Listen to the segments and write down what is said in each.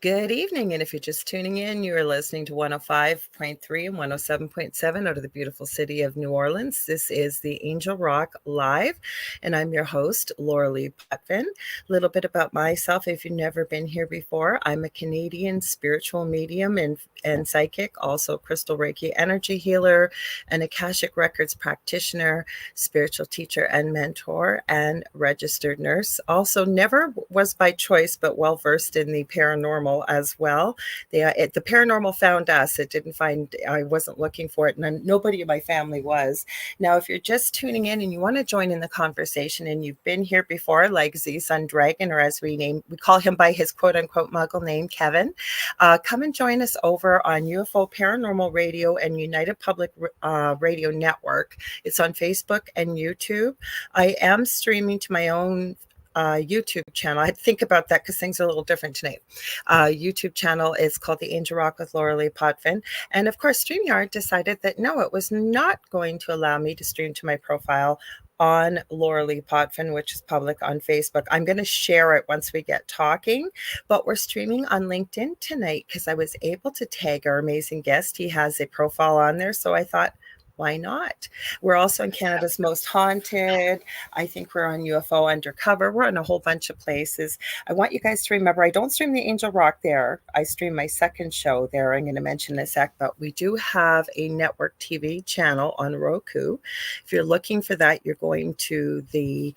Good evening, and if you're just tuning in, you are listening to 105.3 and 107.7 out of the beautiful city of New Orleans. This is the Angel Rock Live, and I'm your host, Lorilei Potvin. A little bit about myself, if you've never been here before. I'm a Canadian spiritual medium and psychic, also crystal Reiki energy healer, an Akashic Records practitioner, spiritual teacher and mentor, and registered nurse. Also, never was by choice, but well versed in the paranormal as well. The paranormal found us. It didn't find, I wasn't looking for it, and nobody in my family was. Now, if you're just tuning in and you want to join in the conversation and you've been here before, like Z Sun Dragon, or as we call him by his quote unquote muggle name, Kevin, come and join us over on UFO Paranormal Radio and United Public Radio Network. It's on Facebook and YouTube. I am streaming to my own YouTube channel. I had to think about that because things are a little different tonight. YouTube channel is called The Angel Rock with Lorilei Potvin. And of course, StreamYard decided that no, it was not going to allow me to stream to my profile on Lorilei Potvin, which is public on Facebook. I'm going to share it once we get talking, but we're streaming on LinkedIn tonight because I was able to tag our amazing guest. He has a profile on there. So I thought, why not? We're also in Canada's Most Haunted. I think we're on UFO Undercover. We're on a whole bunch of places. I want you guys to remember, I don't stream the Angel Rock there. I stream my second show there. I'm going to mention this act, but we do have a network TV channel on Roku. If you're looking for that, you're going to the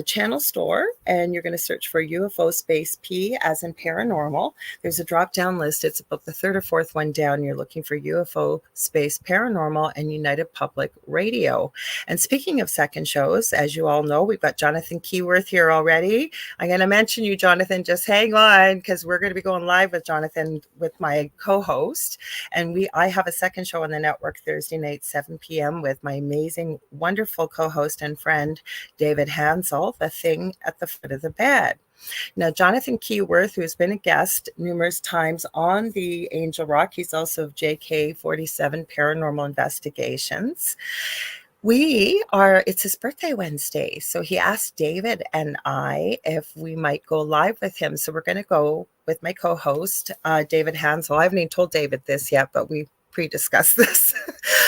channel store and you're going to search for UFO space P as in paranormal. There's a drop-down list. It's about the third or fourth one down. You're looking for UFO space paranormal and United Public Radio. And speaking of second shows, as you all know, we've got Jonathan Keyworth here already. I'm going to mention you, Jonathan. Just hang on because we're going to be going live with Jonathan with my co-host. And I have a second show on the network Thursday night, 7 p.m. with my amazing, wonderful co-host and friend, David Hansel, The Thing at the Foot of the Bed. Now, Jonathan Keyworth, who's been a guest numerous times on the Angel Rock, he's also of JK47 Paranormal Investigations. It's his birthday Wednesday. So he asked David and I if we might go live with him. So we're going to go with my co-host, David Hansel. I haven't even told David this yet, but we pre-discussed this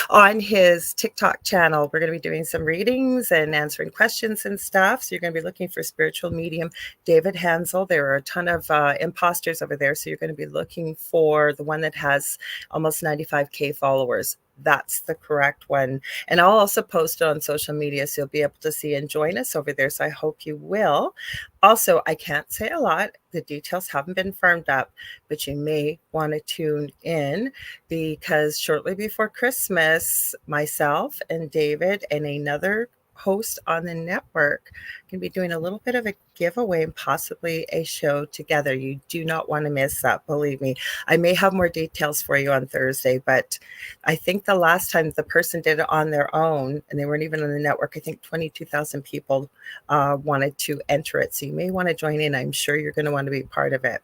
on his TikTok channel. We're going to be doing some readings and answering questions and stuff. So you're going to be looking for spiritual medium David Hansel. There are a ton of imposters over there. So you're going to be looking for the one that has almost 95K followers. That's the correct one. And I'll also post it on social media so you'll be able to see and join us over there. So I hope you will. Also, I can't say a lot. The details haven't been firmed up, but you may want to tune in because shortly before Christmas, myself and David and another host on the network can be doing a little bit of a giveaway and possibly a show together. You do not want to miss that, believe me. I may have more details for you on Thursday, but I think the last time the person did it on their own and they weren't even on the network, I think 22,000 people wanted to enter it. So you may want to join in. I'm sure you're going to want to be part of it.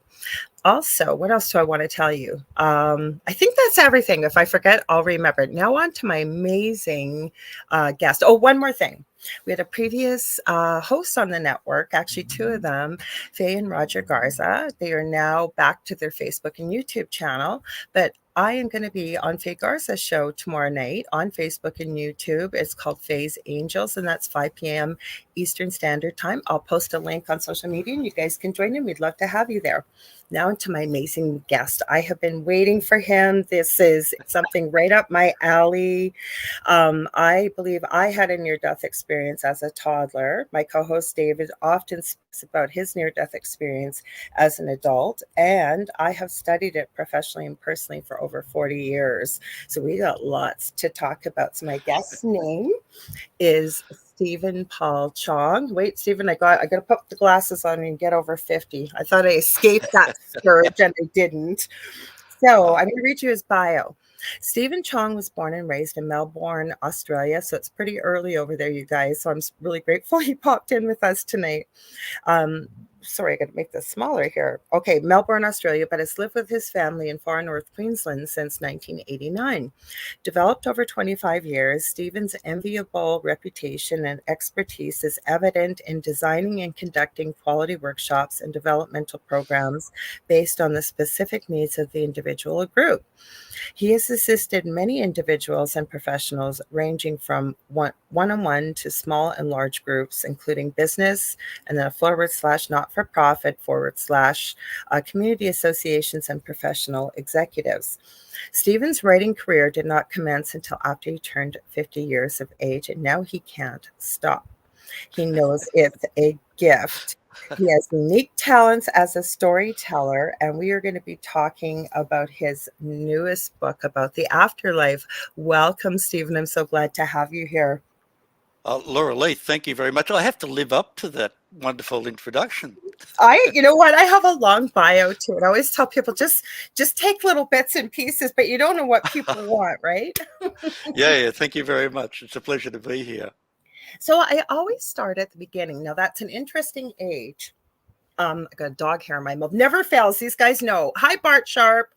Also, what else do I want to tell you? I think that's everything. If I forget, I'll remember. Now on to my amazing guest. Oh, one more thing. We had a previous host on the network, actually two of them, Faye and Roger Garza. They are now back to their Facebook and YouTube channel, but I am going to be on Faye Garza's show tomorrow night on Facebook and YouTube. It's called Faye's Angels, and that's 5 p.m. Eastern Standard Time. I'll post a link on social media, and you guys can join in. We'd love to have you there. Now into my amazing guest. I have been waiting for him. This is something right up my alley. I believe I had a near-death experience as a toddler. My co-host David often speaks about his near-death experience as an adult, and I have studied it professionally and personally for over 40 years. So we got lots to talk about. So my guest's name is Stephen Paul Chong. Wait, Stephen, I got to put the glasses on and get over 50. I thought I escaped that scourge and I didn't. So I'm going to read you his bio. Stephen Chong was born and raised in Melbourne, Australia. So it's pretty early over there, you guys. So I'm really grateful he popped in with us tonight. sorry, I got to make this smaller here. Okay, Melbourne, Australia, but has lived with his family in far north Queensland since 1989. Developed over 25 years, Stephen's enviable reputation and expertise is evident in designing and conducting quality workshops and developmental programs based on the specific needs of the individual or group. He has assisted many individuals and professionals, ranging from one-on-one to small and large groups, including business, and then a / not-for-profit / community associations and professional executives. Stephen's writing career did not commence until after he turned 50 years of age, and now he can't stop. He knows it's a gift. He has unique talents as a storyteller, and we are going to be talking about his newest book about the afterlife. Welcome, Stephen. I'm so glad to have you here. Lorilei, thank you very much. I have to live up to that wonderful introduction. You know what? I have a long bio too, and I always tell people just take little bits and pieces, but you don't know what people want, right? Yeah, thank you very much. It's a pleasure to be here. So I always start at the beginning. Now that's an interesting age. I got a dog hair in my mouth. Never fails. These guys know. Hi, Bart Sharp.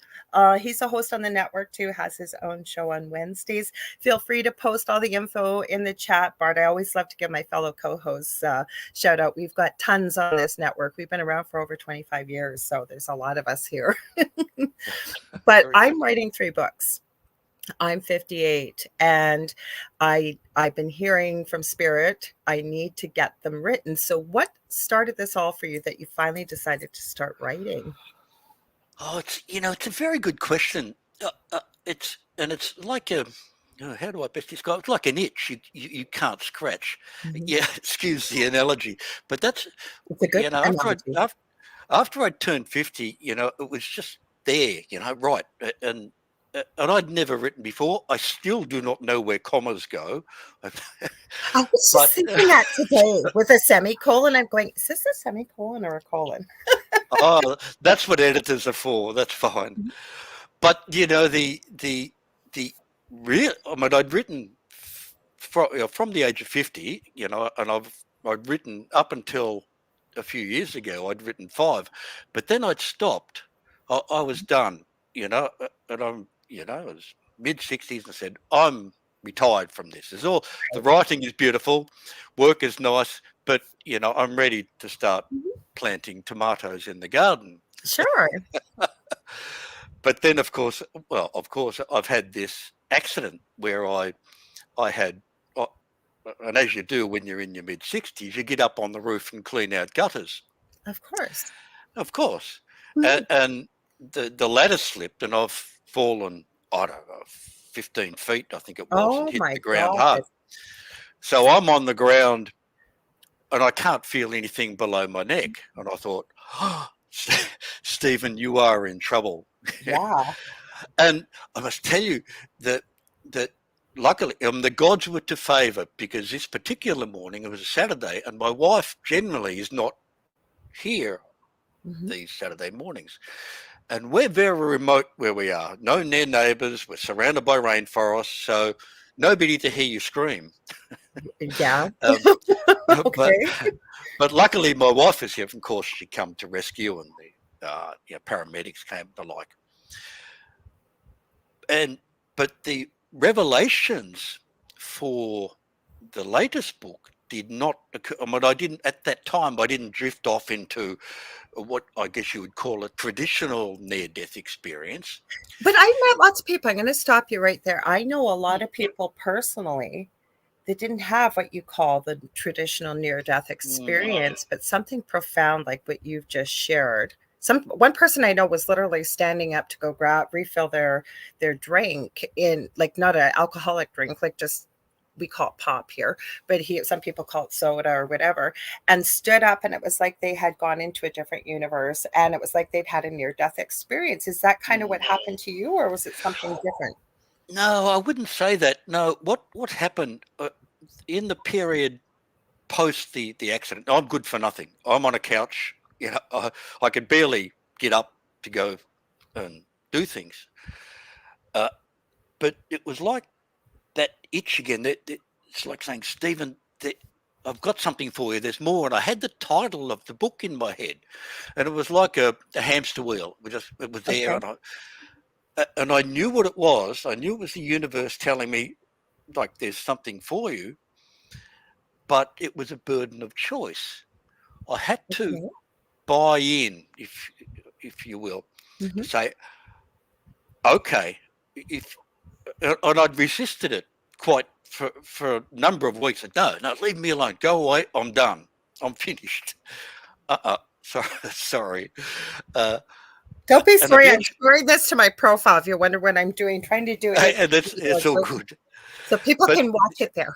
He's a host on the network too, has his own show on Wednesdays. Feel free to post all the info in the chat, Bart. I always love to give my fellow co-hosts shout out. We've got tons on this network. We've been around for over 25 years, so there's a lot of us here. But I'm writing 3 books. I'm 58, and I've been hearing from Spirit I need to get them written. So what started this all for you that you finally decided to start writing? Oh, it's a very good question. It's like a, how do I best describe it? It's like an itch you can't scratch. Mm-hmm. Yeah, excuse the analogy, but that's, It's a good analogy. After I turned 50, it was just there, right. And I'd never written before. I still do not know where commas go. I was just thinking that today with a semicolon. I'm going, is this a semicolon or a colon? Oh, that's what editors are for. That's fine. Mm-hmm. But the real. I mean, I'd written from the age of 50. And I'd written up until a few years ago. I'd written 5, but then I'd stopped. I was done. And I was mid-60s and said, I'm retired from this. The writing is beautiful, work is nice, but I'm ready to start planting tomatoes in the garden. Sure. But then, of course, I've had this accident where I had, and as you do when you're in your mid-60s, you get up on the roof and clean out gutters. Of course. Of course. Mm-hmm. And the ladder slipped and I've fallen, I don't know, 15 feet, I think it was, and hit the ground hard. So I'm on the ground and I can't feel anything below my neck. And I thought, oh, Stephen, you are in trouble. Yeah. And I must tell you that luckily the gods were to favour, because this particular morning, it was a Saturday, and my wife generally is not here these Saturday mornings. And we're very remote where we are. No near neighbours. We're surrounded by rainforests, so nobody to hear you scream. Yeah. Okay. But luckily, my wife is here. Of course, she come to rescue, and the paramedics came, the like. But the revelations for the latest book did not occur. I mean, I didn't drift off into what I guess you would call a traditional near-death experience. But I met lots of people. I'm going to stop you right there. I know a lot of people personally that didn't have what you call the traditional near-death experience, but something profound like what you've just shared. One person I know was literally standing up to go refill their drink in, like, not an alcoholic drink, like just, we call it pop here, but some people call it soda or whatever, and stood up, and it was like they had gone into a different universe, and it was like they'd had a near-death experience. Is that kind of what happened to you, or was it something different? No, I wouldn't say that. No, what happened in the period post the accident? I'm good for nothing. I'm on a couch. I could barely get up to go and do things. But it was like that itch again. It's like saying, Stephen, I've got something for you. There's more. And I had the title of the book in my head, and it was like a hamster wheel. It was there, Okay. and I knew what it was. I knew it was the universe telling me, like, there's something for you, but it was a burden of choice. I had to Okay. buy in, if you will, to Mhm. say, okay, if and I'd resisted it quite for a number of weeks. No, no, leave me alone. Go away. I'm done. I'm finished. Sorry, sorry. Uh, Don't be and sorry. I'm eventually, storing this to my profile if you wonder what I'm doing, trying to do and anything that's it's all good. so people But can watch it there.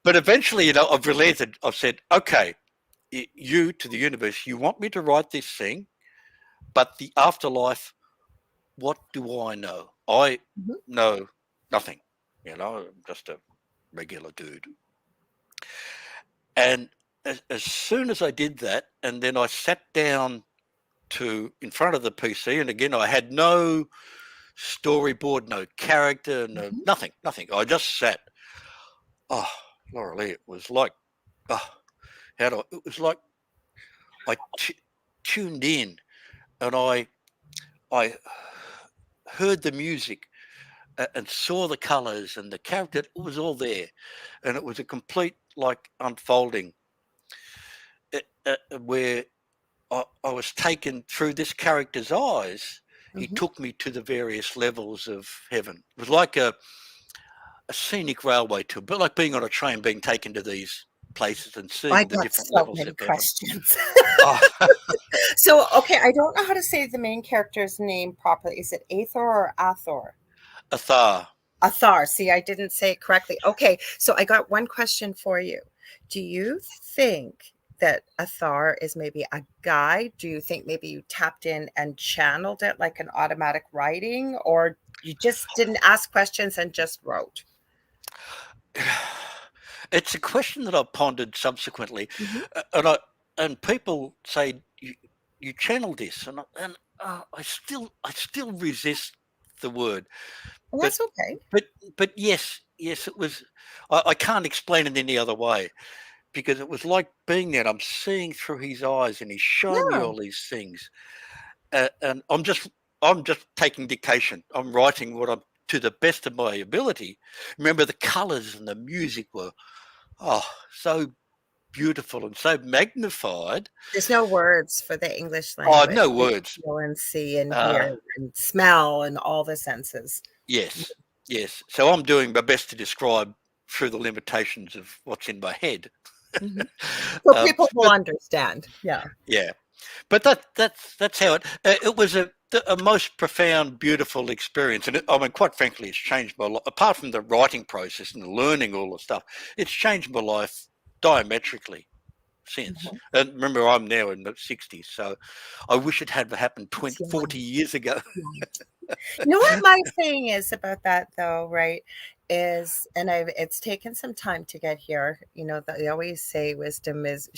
but eventually, I've relented. I've said, okay, you to the universe, you want me to write this thing, but the afterlife, what do I know? I Mhm. know nothing. I'm just a regular dude. And as soon as I did that, and then I sat down to in front of the PC, and again, I had no storyboard, no character, no Mhm. nothing, nothing. I just sat. Oh, Lorilei, it was like, oh, it was like I tuned in, and I heard the music and saw the colors and the character. It was all there, and it was a complete like unfolding where I was taken through this character's eyes. He Mhm. took me to the various levels of heaven. It was like a scenic railway tour, but like being on a train, being taken to these places and I seeing the got different so levels many of heaven. questions. Oh, So, okay, I don't know how to say the main character's name properly. Is it Athor or Athor? Athar. Athar. See, I didn't say it correctly. Okay, so I got one question for you. Do you think that Athar is maybe a guide? Do you think maybe you tapped in and channeled it like an automatic writing, or you just didn't ask questions and just wrote? It's a question that I've pondered subsequently, Mhm. and people say you channel this, and I still resist the word, And but that's okay. but but yes, it was. I can't explain it any other way because it was like being there. And I'm seeing through his eyes, and he's showing me Yeah. all these things, and I'm just taking dictation. I'm writing what I'm to the best of my ability. Remember, the colours and the music were so beautiful and so magnified. There's no words for the English Oh, language. no We words. feel and see and Uh, hear and smell and all the senses. yes, yes. So I'm doing my best to describe through the limitations of what's in my head. Mhm. So um, people will but understand. Yeah. yeah, but that's how it was a most profound, beautiful experience, and I mean, quite frankly, it's changed my life. Apart from the writing process and learning all the stuff, it's changed my life diametrically since. Mhm. And remember, I'm now in the 60s, so I wish it had happened It's 20, young. 40 years ago. Yeah. You know what my thing is about that though, right? Is and it's taken some time to get here. They always say wisdom is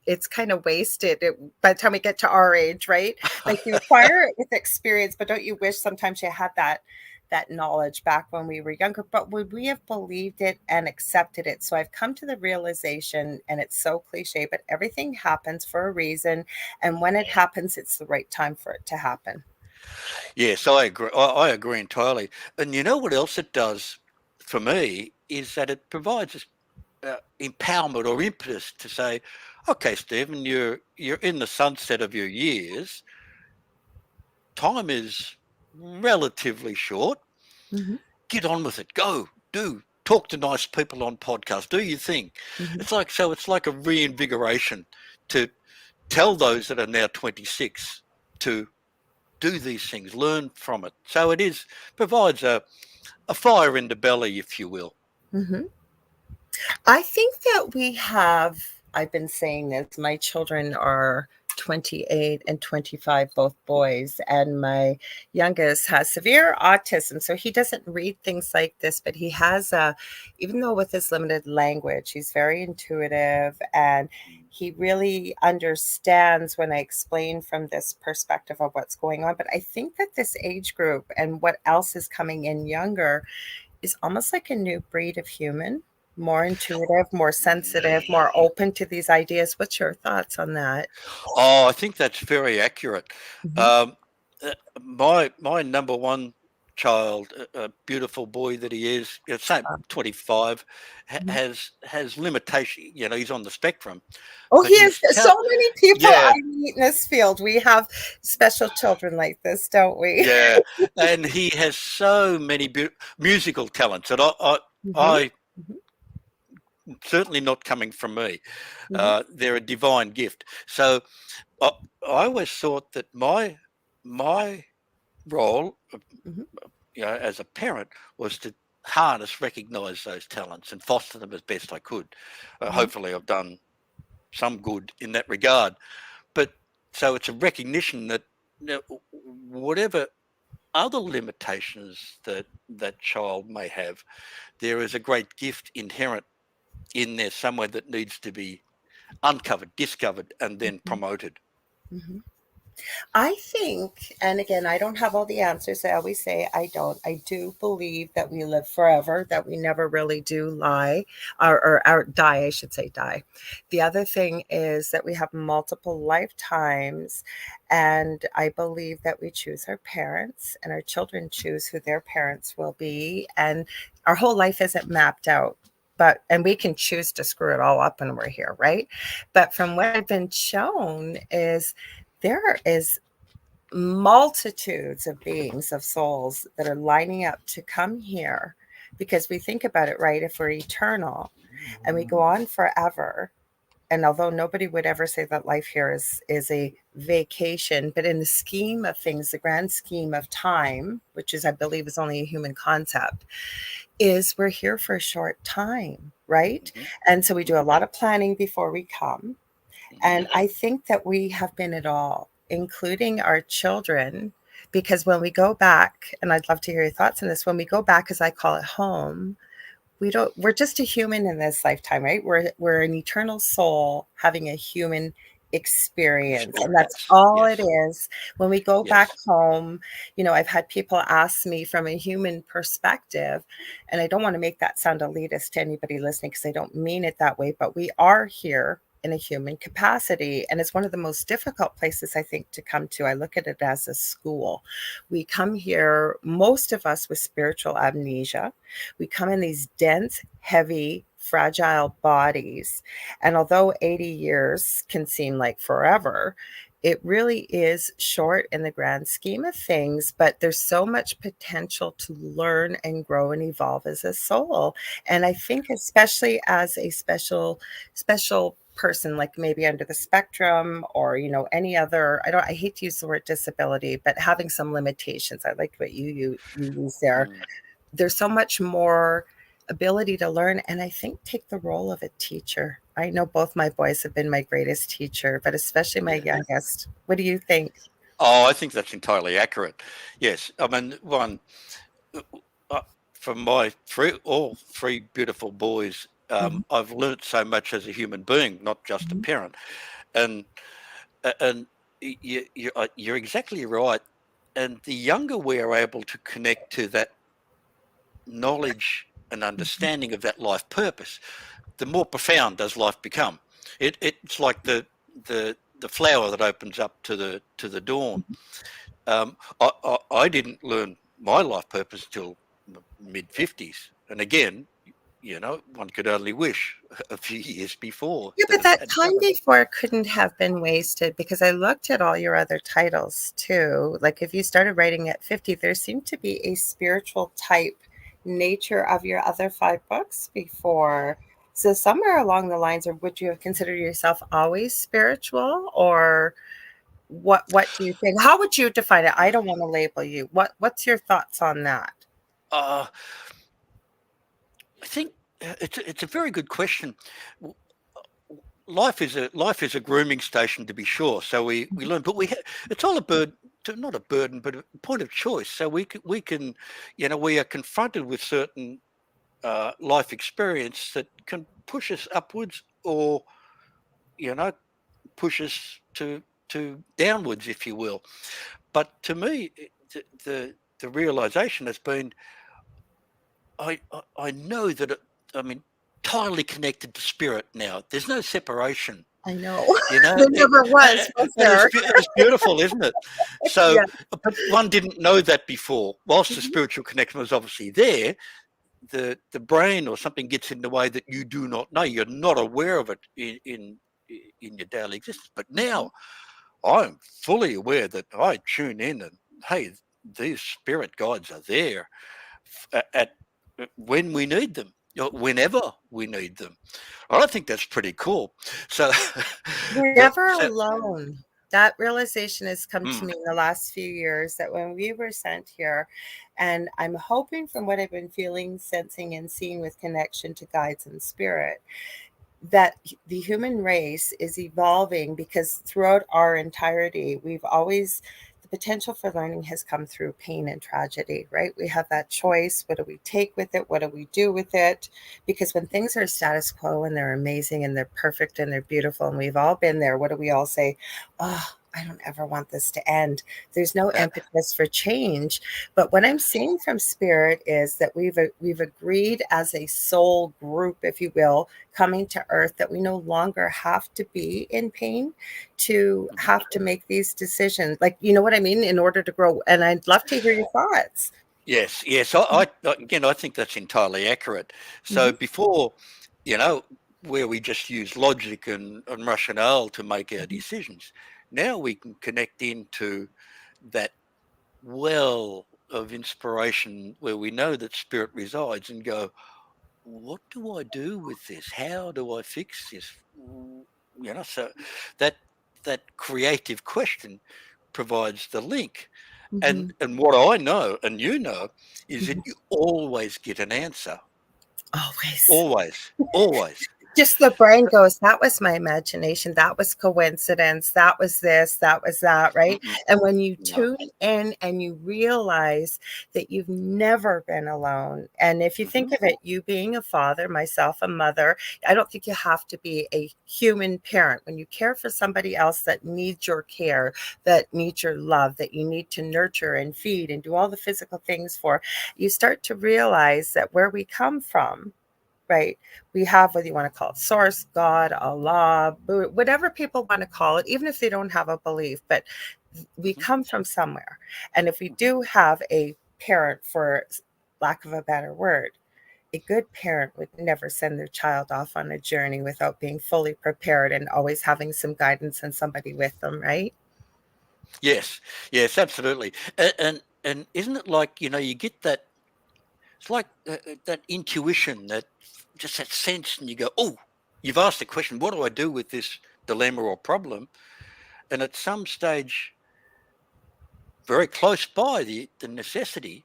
it's kind of wasted by the time we get to our age, right? Like you acquire it with experience, but don't you wish sometimes you had that knowledge back when we were younger? But would we have believed it and accepted it? So I've come to the realization, and it's so cliche, but everything happens for a reason, and when it happens, it's the right time for it to happen. Yes, I agree. I agree entirely. And you know what else it does for me is that it provides us empowerment or impetus to say, okay, Stephen, you're in the sunset of your years. Time is relatively short. Mhm. Get on with it. Go, do, talk to nice people on podcasts. Do your thing. Mhm. It's like a reinvigoration to tell those that are now 26 to do these things, learn from it. So it provides a fire in the belly, if you will. Mhm. I think that I've been saying this, my children are 28 and 25, both boys, and my youngest has severe autism. So he doesn't read things like this, but he has even though with his limited language, he's very intuitive and he really understands when I explain from this perspective of what's going on. But I think that this age group and what else is coming in younger is almost like a new breed of human. More intuitive, more sensitive, more open to these ideas. What's your thoughts on that? Oh, I think that's very accurate. Mhm, Um, my number one child, a beautiful boy that he is, say uh, 25, mhm. has limitation. He's on the spectrum, Oh, but he is. he's So many people yeah, I meet in this field. We have special children like this, don't we? yeah, and he has so many musical talents that Mhm, I mhm, certainly not coming from me. mhm, They're a divine gift. So I, I always thought that my role, mhm, as a parent, was to recognise those talents, and foster them as best I could. mhm, Hopefully, I've done some good in that regard. But so it's a recognition that, whatever other limitations that child may have, there is a great gift inherent in there somewhere that needs to be uncovered, discovered, and then mhm, promoted. mhm. I think, and again, I don't have all the answers. I always say I don't. I do believe that we live forever, that we never really do lie or die, I should say die. The other thing is that we have multiple lifetimes, and I believe that we choose our parents and our children choose who their parents will be. And our whole life isn't mapped out. And we can choose to screw it all up when we're here, right? But from what I've been shown is there is multitudes of beings, of souls that are lining up to come here because we think about it, right? If we're eternal and we go on forever, and although nobody would ever say that life here is a vacation, but in the scheme of things, the grand scheme of time, which is I believe is only a human concept, is we're here for a short time, right? Hmm. And so we Hmm. do a lot of planning before we come, Hmm. and I think that we have been it all, including our children, because when we go back, and I'd love to hear your thoughts on this, when we go back, as I call it, home, we're just a human in this lifetime, right? We're an eternal soul having a human experience, and that's Experience. all it Yes. is. When we go back Yes. home, I've had people ask me from a human perspective, and I don't want to make that sound elitist to anybody listening because I don't mean it that way, but we are here in a human capacity, and it's one of the most difficult places I think to come to. I look at it as a school. We come here, most of us, with spiritual amnesia. We come in these dense, heavy, fragile bodies. And although 80 years can seem like forever, it really is short in the grand scheme of things, but there's so much potential to learn and grow and evolve as a soul. And I think, especially as a special person, like maybe under the spectrum, or any other, I hate to use the word disability, but having some limitations. I like what you use there. Mm. There's so much more ability to learn, and I think take the role of a teacher. I know both my boys have been my greatest teacher, but especially my Yeah. youngest. What do you think? Oh, I think that's entirely accurate. Yes. I mean, uh, uh, from my all three beautiful boys, Mhm, I've learnt so much as a human being, not just a mhm, parent. And and you're exactly right. And the younger we are able to connect to that knowledge and mhm, understanding of that life purpose, the more profound does life become. It's like the flower that opens up to the dawn. I didn't learn my life purpose till mid 50s, and again, one could only wish a few years before yeah, that but it that had time come. before couldn't have been wasted, because I looked at all your other titles too. Like if you started writing at 50, there seemed to be a spiritual type nature of your other five books before. So somewhere along the lines, or would you have considered yourself always spiritual, or what do you think? How would you define it? I don't want to label you. What's your thoughts on that? Uh, I think it's a very good question. Life is a grooming station, to be sure. So we learn, but it's all a burden, not a burden, but a point of choice. So we can we are confronted with certain life experience that can push us upwards, or you know push us to downwards, if you will. But to me, the realization has been, I know that I mean. entirely connected to spirit now. There's no separation. I know. You know, There never was there? it's beautiful, isn't it? So, Yeah. but one didn't know that before. Whilst the Mhm, spiritual connection was obviously there, the brain or something gets in the way that you do not know. You're not aware of it in your daily existence. But mhm. now I'm fully aware that I tune in and hey, these spirit guides are there at when we need them, whenever we need them. I think that's pretty cool. So, We're never so alone. That realization has come to mm, me in the last few years that when we were sent here, and I'm hoping from what I've been feeling, sensing, and seeing with connection to guides and spirit, that the human race is evolving because throughout our entirety, we've always the potential for learning has come through pain and tragedy, right? We have that choice. What do we take with it? What do we do with it? Because when things are status quo and they're amazing and they're perfect and they're beautiful, and we've all been there, what do we all say? Oh, I don't ever want this to end. There's no uh, impetus for change. But what I'm seeing from spirit is that we've agreed as a soul group, if you will, coming to earth, that we no longer have to be in pain to mhm. have to make these decisions. Like, you know what I mean? In order to grow. And I'd love to hear your thoughts. Yes, yes. Again, I think that's entirely accurate. So Mhm, before, you know, where we just use logic and rationale to make our mhm, decisions, now we can connect into that well of inspiration where we know that spirit resides and go, what do I do with this? How do I fix this? So that that creative question provides the link. mhm, And what I know and you know is that mhm. you always get an answer. Always. Always. Always. Just the brain goes, that was my imagination. That was coincidence. That was this. That was that. Right. Mm-mm. And when you No. tune in and you realize that you've never been alone. And if you think Hmm. of it, you being a father, myself, a mother, I don't think you have to be a human parent. When you care for somebody else that needs your care, that needs your love, that you need to nurture and feed and do all the physical things for, you start to realize that where we come from, right? We have, whether you want to call it source, God, Allah, whatever people want to call it, even if they don't have a belief, but we Hmm. come from somewhere. And if we Hmm. do have a parent, for lack of a better word, a good parent would never send their child off on a journey without being fully prepared and always having some guidance and somebody with them, right? Yes. Yes, absolutely. And isn't it like, you get that, it's like that intuition, that just that sense, and you go, oh, you've asked the question, what do I do with this dilemma or problem? And at some stage, very close by the necessity,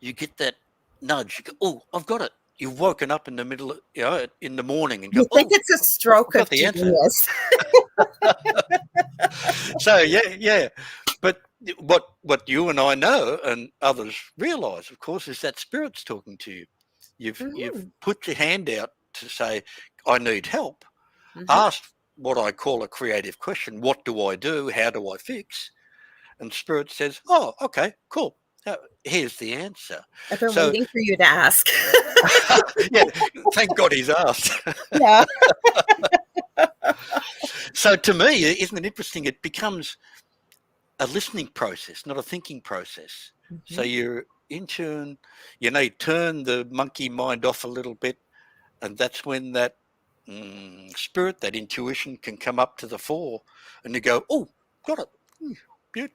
you get that nudge. You go, oh, I've got it. You've woken up in the middle, in the morning and go, You think oh, it's a I've stroke got of the answer. genius. So yeah, yeah. But what you and I know and others realise, of course, is that spirit's talking to you. You've Mhm, put your hand out to say, I need help. mhm. Ask what I call a creative question. What do I do? How do I fix? And spirit says, oh, okay, cool. Here's the answer. I've been So waiting for you to ask. yeah, thank God he's asked. Yeah. So to me, isn't it interesting? It becomes a listening process, not a thinking process. So Mhm. you're in tune, you turn the monkey mind off a little bit, and that's when that spirit, that intuition can come up to the fore, and you go, oh, got it. Good.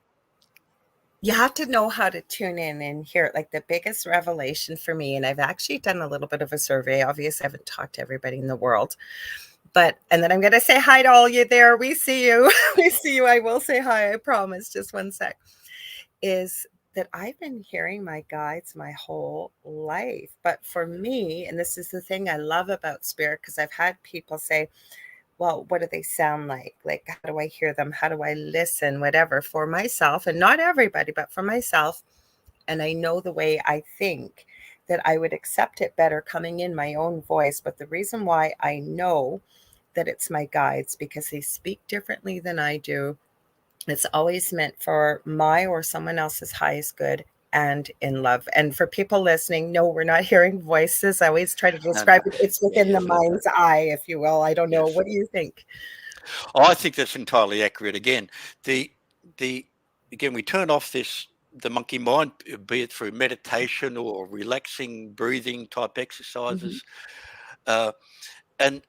You have to know how to tune in and hear it. Like the biggest revelation for me, and I've actually done a little bit of a survey. Obviously, I haven't talked to everybody in the world, but and then I'm going to say hi to all you there. We see you. We see you. I will say hi. I promise. Just one sec. Is that I've been hearing my guides my whole life. But for me, and this is the thing I love about spirit, because I've had people say, well, what do they sound like? Like, how do I hear them? How do I listen? Whatever. For myself, and not everybody, but for myself, and I know the way I think, that I would accept it better coming in my own voice. But the reason why I know that it's my guides, because they speak differently than I do. It's always meant for my or someone else's highest good and in love. And for people listening, no, we're not hearing voices. I always try to No, no. describe it. It's within the Yes. mind's eye, if you will. I don't know. Yes. What do you think? I think that's entirely accurate. Again, the the again we turn off the monkey mind, be it through meditation or relaxing breathing type Hmm. exercises, uh, and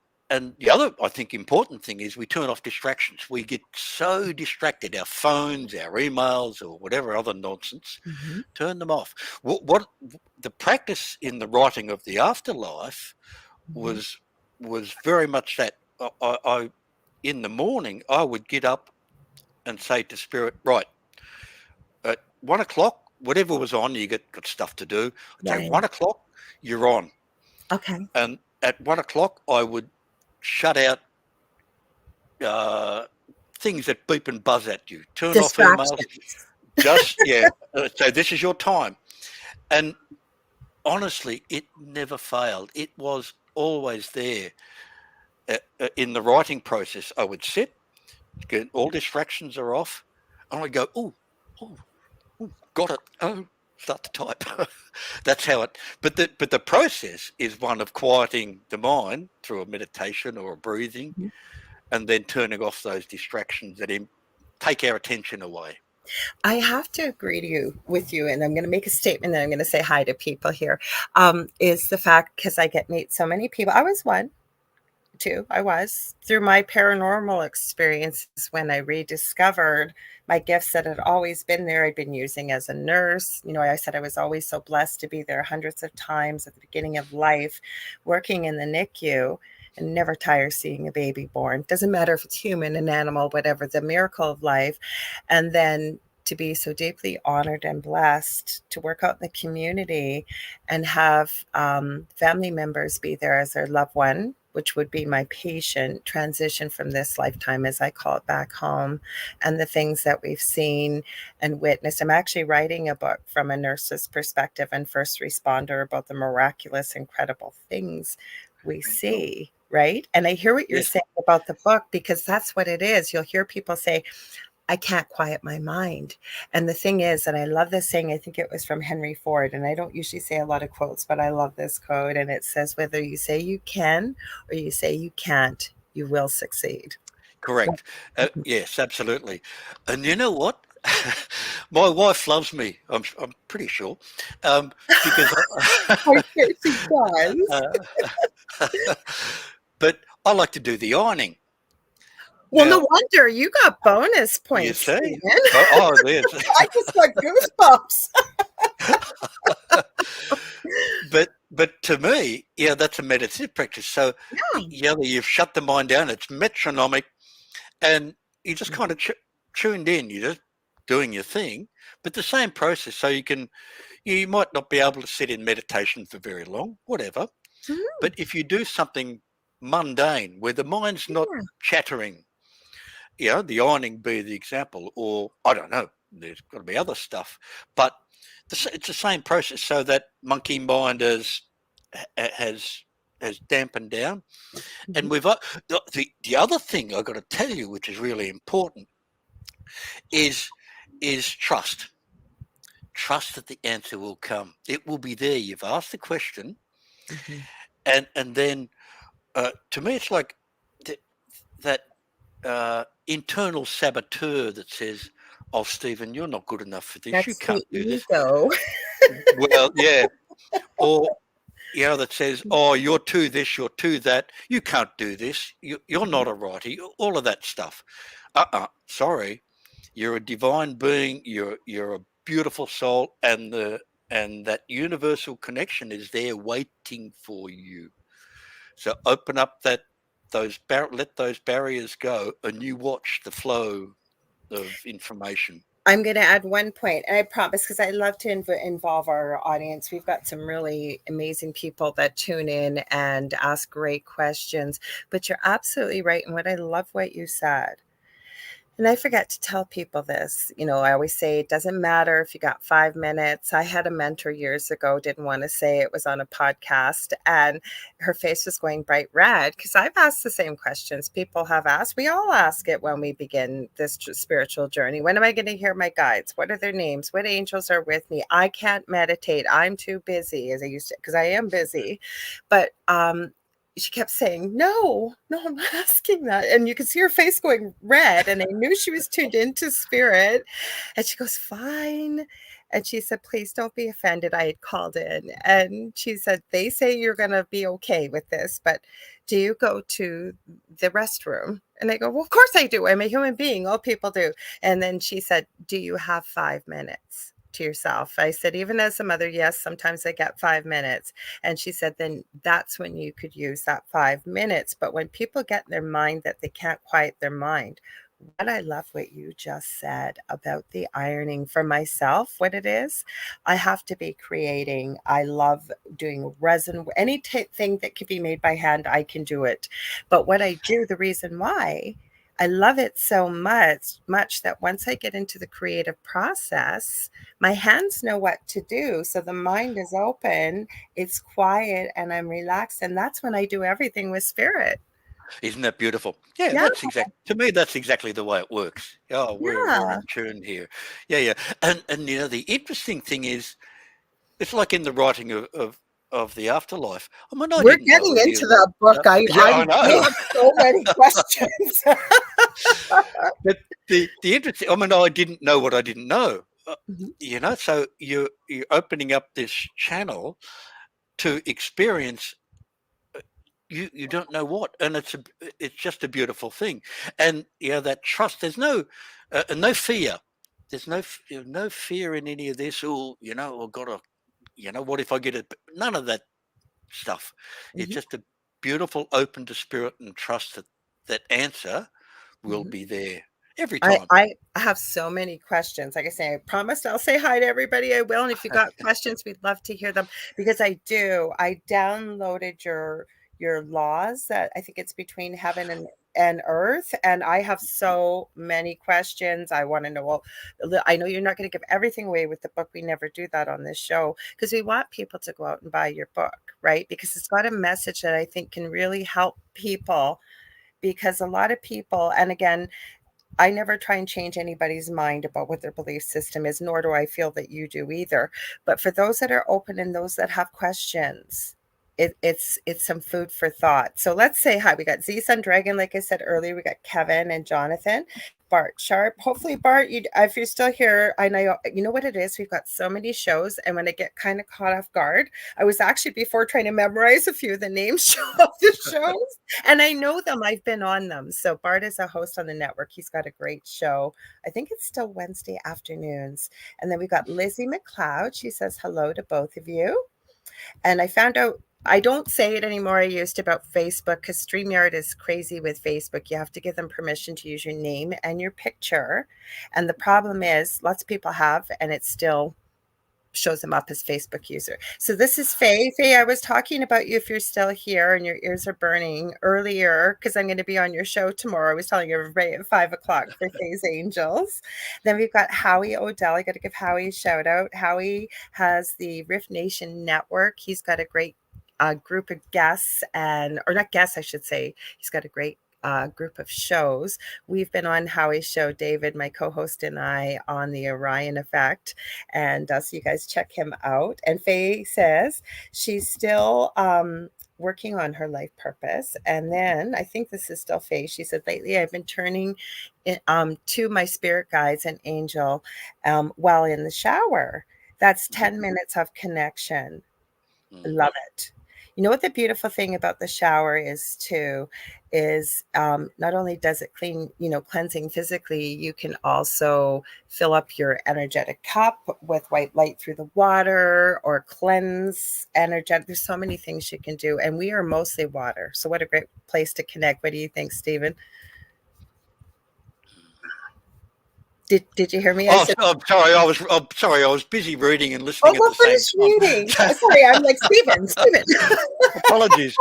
the other I think important thing is we turn off distractions. We get so distracted, our phones, our emails, or whatever other nonsense. Hmm. Turn them off. What the practice in the writing of the afterlife Hmm. was very much that. I in the morning I would get up and say to spirit, right, at 1 o'clock, whatever was on, you got stuff to do. I'd say Right. 1 o'clock, you're on. Okay. And at 1 o'clock, I would shut out uh, things that beep and buzz at you, turn off emails, Distractions. just, yeah. So this is your time. And honestly, it never failed. It was always there. In the writing process, I would sit, get all distractions are off, and I'd go, oh, got it. Oh, start to type. That's how it. But the process is one of quieting the mind through a meditation or a breathing, Mhm. and then turning off those distractions that take our attention away. I have to agree to you with you, and I'm going to make a statement that I'm going to say hi to people here. Is the fact because I get meet so many people. I was one too. I was through my paranormal experiences when I rediscovered my gifts that had always been there. I'd been using as a nurse. You know, I said I was always so blessed to be there hundreds of times at the beginning of life, working in the NICU and never tire seeing a baby born. Doesn't matter if it's human, an animal, whatever, the miracle of life. And then to be so deeply honored and blessed to work out in the community and have family members be there as their loved one, which would be my patient, transition from this lifetime, as I call it, back home, and the things that we've seen and witnessed. I'm actually writing a book from a nurse's perspective and first responder about the miraculous, incredible things we Oh, see. Right. And I hear what you're yes, saying about the book because that's what it is. You'll hear people say, I can't quiet my mind. And the thing is, and I love this saying, I think it was from Henry Ford, and I don't usually say a lot of quotes, but I love this quote. And it says, whether you say you can or you say you can't, you will succeed. correct. Yes, absolutely. And you know what? My wife loves me. I'm pretty sure, um, because I'm sure she does. uh, but I like to do the ironing Well, no now. wonder you got bonus You points, see? Stephen. There's. I just got goosebumps. But to me, yeah, that's a meditative practice. So, Yeah. yeah, you've shut the mind down. It's metronomic, and you just kind of tuned in. You're just doing your thing, but the same process. So you might not be able to sit in meditation for very long, whatever. Mhm. But if you do something mundane where the mind's not Yeah. chattering, the ironing be the example, or I don't know, there's got to be other stuff, but it's the same process. So that monkey mind has has dampened down, Mhm. and the other thing I've got to tell you, which is really important, is trust. Trust that the answer will come. It will be there. You've asked the question, Mhm. and then to me, it's like that internal saboteur that says, "Oh, Stephen, you're not good enough for this. You That's the can't do this." ego. Well, yeah, or that says, "Oh, you're too this, you're too that. You can't do this. You're Mhm. not a righty." All of that stuff. Sorry, you're a divine being. You're a beautiful soul, and that universal connection is there waiting for you. So open up let those barriers go, and you watch the flow of information. I'm going to add one point, and I promise because I love to involve our audience. We've got some really amazing people that tune in and ask great questions. But you're absolutely right. And what I love what you said And I forget to tell people this. I always say it doesn't matter if you got 5 minutes. I had a mentor years ago, didn't want to say it was on a podcast, and her face was going bright red because I've asked the same questions people have asked. We all ask it when we begin this spiritual journey. When am I going to hear my guides? What are their names? What angels are with me? I can't meditate. I'm too busy, as I used to, because I am busy. But she kept saying, no, I'm not asking that. And you could see her face going red. And I knew she was tuned into spirit. And she goes, fine. And she said, please don't be offended. I had called in. And she said, they say you're going to be okay with this, but do you go to the restroom? And I go, well, of course I do. I'm a human being. All people do. And then she said, do you have 5 minutes to yourself? I said, even as a mother, yes, sometimes I get 5 minutes. And she said, then that's when you could use that 5 minutes. But when people get in their mind that they can't quiet their mind, what I love what you just said about the ironing for myself, what it is, I have to be creating. I love doing resin, anything that can be made by hand, I can do it. But what I do, the reason why I love it so much that once I get into the creative process, my hands know what to do. So the mind is open, it's quiet, and I'm relaxed. And that's when I do everything with spirit. Isn't that beautiful? Yeah, Yeah, to me, that's exactly the way it works. Oh, we're yeah. in tune here. Yeah. And the interesting thing is, it's like in the writing of the Afterlife. I mean, I We're didn't know getting any into of that that book. stuff. Yeah, I I know. have so many questions. But the interesting, I mean, I didn't know what I didn't know. Mhm, So you're opening up this channel to experience you don't know what, and it's just a beautiful thing. And that trust, there's no fear. There's no fear in any of this. I've got to, what if I get it? None of that stuff. It's mhm, just a beautiful open to spirit and trust that answer will mhm. be there every I time. I have so many questions. Like I say, I promised I'll say hi to everybody. I will. And if you got questions, we'd love to hear them because I do. I downloaded your laws that I think it's between heaven and earth. And I have so many questions. I want to know. Well, I know you're not going to give everything away with the book. We never do that on this show because we want people to go out and buy your book, right? Because it's got a message that I think can really help people because a lot of people, and again, I never try and change anybody's mind about what their belief system is, nor do I feel that you do either. But for those that are open and those that have questions, it's some food for thought. So let's say hi. We got Z Sun Dragon, like I said earlier. We got Kevin and Jonathan. Bart Sharp. Hopefully, Bart, if you're still here, I know you know what it is. We've got so many shows, and when I get kind of caught off guard, I was actually before trying to memorize a few of the names of the shows, and I know them. I've been on them. So Bart is a host on the network. He's got a great show. I think it's still Wednesday afternoons. And then we got Lizzie McLeod. She says hello to both of you. And I found out I don't say it anymore. I used about Facebook because StreamYard is crazy with Facebook. You have to give them permission to use your name and your picture. And the problem is lots of people have, and it still shows them up as Facebook user. So this is Faye. Faye, I was talking about you if you're still here and your ears are burning earlier because I'm going to be on your show tomorrow. I was telling everybody at 5 o'clock for Faye's Angels. Then we've got Howie Odell. I got to give Howie a shout out. Howie has the Riff Nation Network. He's got a great group of guests or not guests, I should say. He's got a great group of shows. We've been on Howie's show, David, my co-host, and I, on the Orion Effect, and so you guys check him out. And Faye says she's still working on her life purpose. And then I think this is still Faye. She said lately I've been turning to my spirit guides and angel while in the shower. That's 10 minutes of connection. Mm-hmm. Love it. You know what the beautiful thing about the shower is too, is not only does it cleansing physically, you can also fill up your energetic cup with white light through the water or cleanse energetic. There's so many things you can do. And we are mostly water. So what a great place to connect. What do you think, Stephen? Did you hear me? I Oh, said, I'm sorry. I was busy reading and oh, listening at well, the same finish time. reading. Sorry, I'm like, Stephen. Apologies.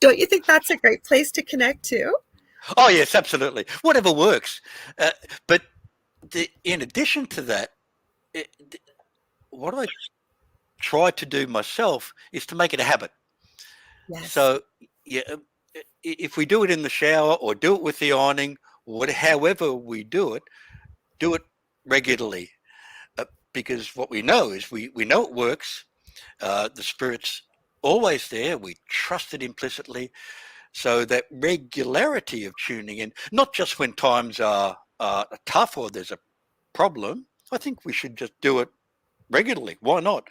Don't you think that's a great place to connect to? Oh yes, absolutely. Whatever works. But in addition to that, it, what I try to do myself is to make it a habit. Yes. So yeah, if we do it in the shower or do it with the ironing, however we do it regularly. Uh, because what we know is we know it works. The spirit's always there. We trust it implicitly. So that regularity of tuning in, not just when times are tough or there's a problem, I think we should just do it regularly. Why not?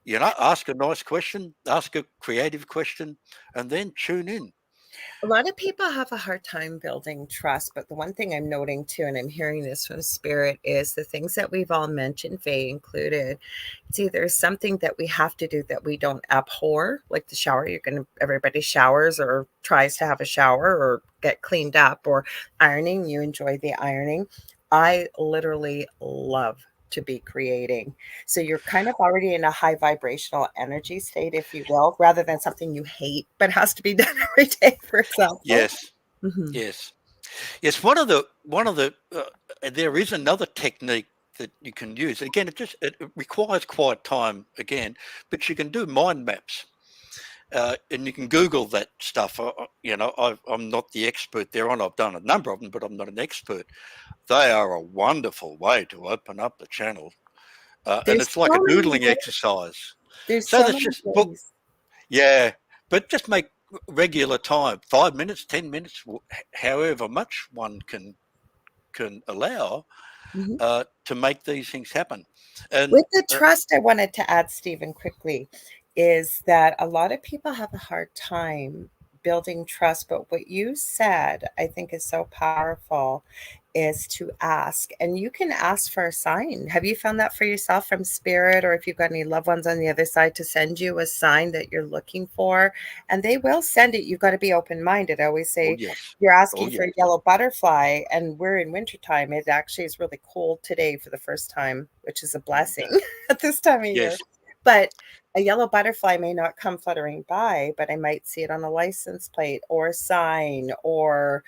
Ask a nice question, ask a creative question, and then tune in. A lot of people have a hard time building trust, but the one thing I'm noting too, and I'm hearing this from spirit, is the things that we've all mentioned, Faye included. It's either something that we have to do that we don't abhor, like the shower. Everybody showers or tries to have a shower or get cleaned up, or ironing. You enjoy the ironing. I literally love to be creating. So you're kind of already in a high vibrational energy state, if you will, rather than something you hate but has to be done every day, for example. Yes, Hmm. yes, yes. One of the there is another technique that you can use. Again, it requires quiet time again, but you can do mind maps. And you can Google that stuff. I'm not the expert there on. I've done a number of them, but I'm not an expert. They are a wonderful way to open up the channel, and There's it's like a so many doodling ways. exercise. There's So so that's many just book, ways. yeah, but just make regular time, 5 minutes, 10 minutes, however much one can allow Mhm. to make these things happen. And With the trust, I wanted to add, Stephen, quickly, is that a lot of people have a hard time building trust. But what you said, I think, is so powerful is to ask. And you can ask for a sign. Have you found that for yourself from spirit, or if you've got any loved ones on the other side to send you a sign that you're looking for? And they will send it. You've got to be open minded. I always oh say, yes, you're oh asking for yes, a yellow butterfly, and we're in wintertime. It actually is really cold today for the first time, which is a mm, blessing at this time of year. yes, But a yellow butterfly may not come fluttering by, but I might see it on a license plate or a sign, or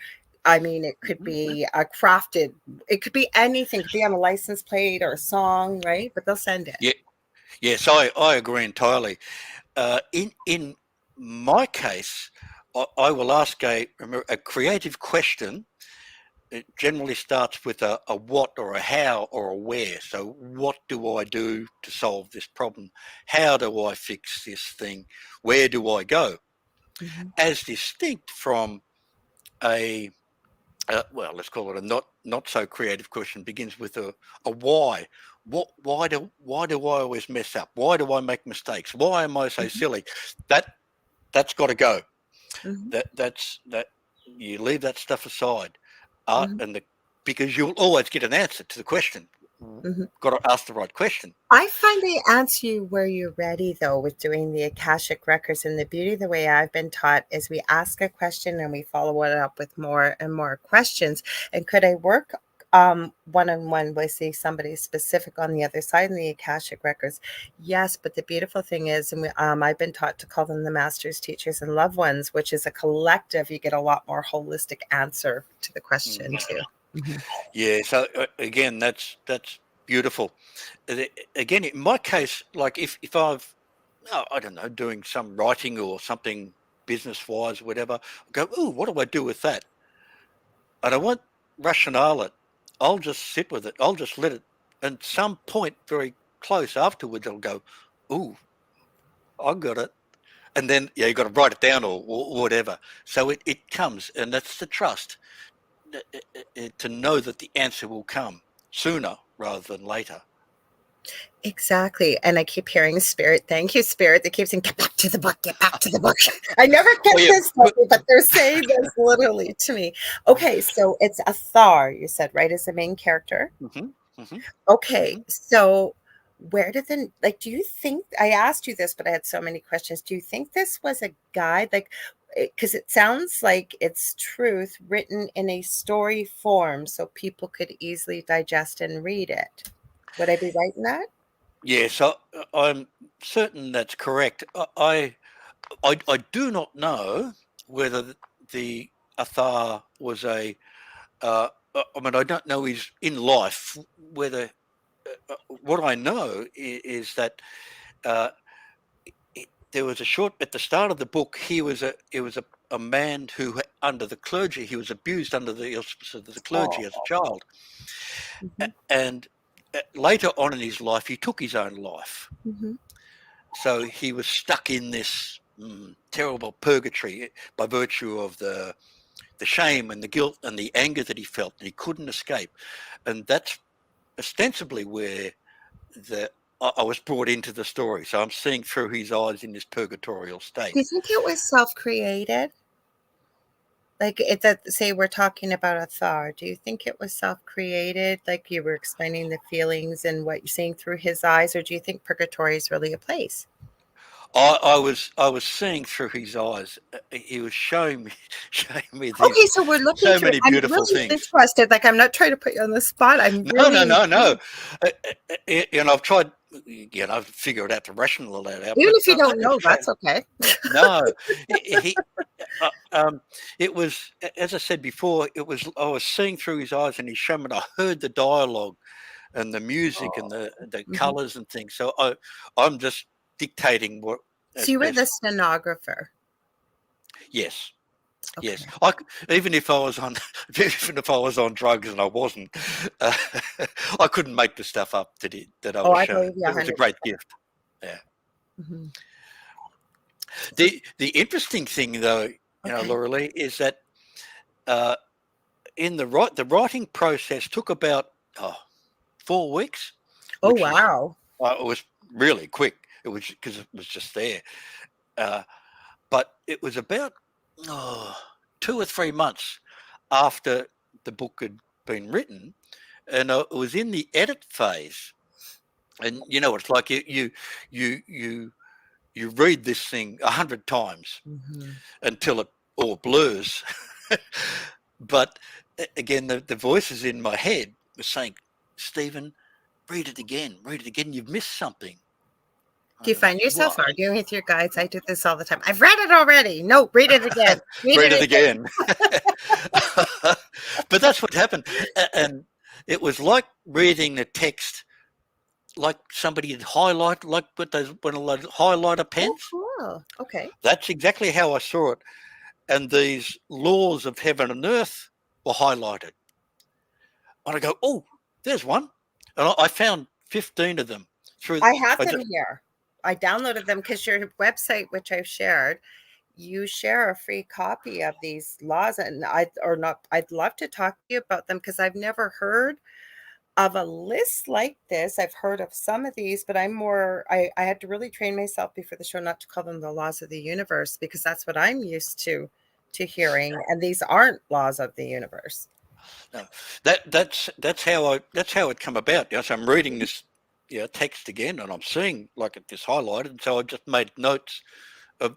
I mean, it could mhm, be a crafted, it could be anything, it could be on a license plate or a song, right? But they'll send it. yeah, yes, I agree entirely. In my case, I will ask a creative question. It generally starts with a what or a how or a where. So, what do I do to solve this problem? How do I fix this thing? Where do I go? Mhm. As distinct from a well, let's call it a not so creative question. Begins with a why. Why do I always mess up? Why do I make mistakes? Why am I so Mhm. silly? That that's got to go. Mhm. That you leave that stuff aside, art Mhm. and the because you'll always get an answer to the question. Mhm. Got to ask the right question. I find they answer you where you're ready, though, with doing the Akashic records. And the beauty, the way I've been taught, is we ask a question and we follow it up with more and more questions. And could I work one on one with, say, somebody specific on the other side in the Akashic records? Yes, but the beautiful thing is, and I've been taught to call them the masters, teachers, and loved ones, which is a collective. You get a lot more holistic answer to the question Mhm. too. Mhm. Yeah. So again, that's beautiful. Again, in my case, like if I've I don't know, doing some writing or something business wise, whatever, I go, oh, what do I do with that? And I won't rationale it. I'll just sit with it. I'll just let it. And some point very close afterwards, I'll go, ooh, I got it. And then, yeah, you got to write it down or whatever. So it comes, and that's the trust to know that the answer will come sooner rather than later. Exactly. And I keep hearing spirit. Thank you, spirit. They keep saying, get back to the book, get back to the book. I never Oh, get yeah. this, but they're saying this literally to me. Okay, so it's Athar, you said, right, as the main character. Hmm. Hmm. Okay, Hmm. so where did the like do you think I asked you this, but I had so many questions. Do you think this was a guide? Like, because it sounds like it's truth written in a story form so people could easily digest and read it. Would I be right in that? Yes, I'm certain that's correct. I do not know whether the Athar was I mean, I don't know his in life whether. What I know is that uh, there was a short at the start of the book. He was a man who, under the clergy, he was abused under the auspices of the clergy as a Oh. child, Mhm, and later on in his life, he took his own life. mhm. So he was stuck in this terrible purgatory by virtue of the shame and the guilt and the anger that he felt, and he couldn't escape. And that's ostensibly where the I was brought into the story. So I'm seeing through his eyes in this purgatorial Do state. you think it was self-created? Like, it's that say we're talking about a Thar. Do you think it was self-created, like you were explaining the feelings and what you're seeing through his eyes, or do you think purgatory is really a place? I was seeing through his eyes. He was showing me showing me these Okay, so we're looking so through many I'm beautiful really things. interested, like, I'm not trying to put you on the spot, I'm No, no, really no, no. intrigued. And I've tried, to figure it out to rational that out, Even but if you I don't just know, that's okay. no. He, uh, um, it was, as I said before, it was. I was seeing through his eyes, and he showed me. I heard the dialogue and the music and Oh. the Mhm. colours and things. So I'm just dictating what So you were as the stenographer. yes. Yes, Okay. even if I was on, even if I was on drugs and I wasn't, uh, I couldn't make the stuff up that I Oh, was I shown. believe you It was a 100. great gift. Yeah. Mhm. So The interesting thing, though, okay. Lorilei, is that uh, in the writing process took about 4 weeks, Oh, which is wow. it was really quick. It was because it was just there, uh, but it was about oh, 2 or 3 months after the book had been written, and it was in the edit phase. And it's like you you read this thing 100 times Mhm. until it all blurs. But again, the voices in my head were saying, Stephen, read it again, you've missed something. Do you find yourself What? arguing with your guides? I do this all the time. I've read it already. No, read it again. Read Read it it again. again. But that's what happened. And it was like reading the text like somebody had highlight, like with those one of those highlighter Oh, pens. cool. Okay. That's exactly how I saw it. And these laws of heaven and earth were highlighted. And I go, oh, there's one. And I found 15 of them through. I have I them just, here. I downloaded them because your website, which I've shared, you share a free copy of these laws, and I or not. I'd love to talk to you about them because I've never heard of a list like this. I've heard of some of these, but I had to really train myself before the show not to call them the laws of the universe because that's what I'm used to hearing. And these aren't laws of the universe. no, that's how it come about. So I'm reading this text again, and I'm seeing like this highlighted, and so I just made notes of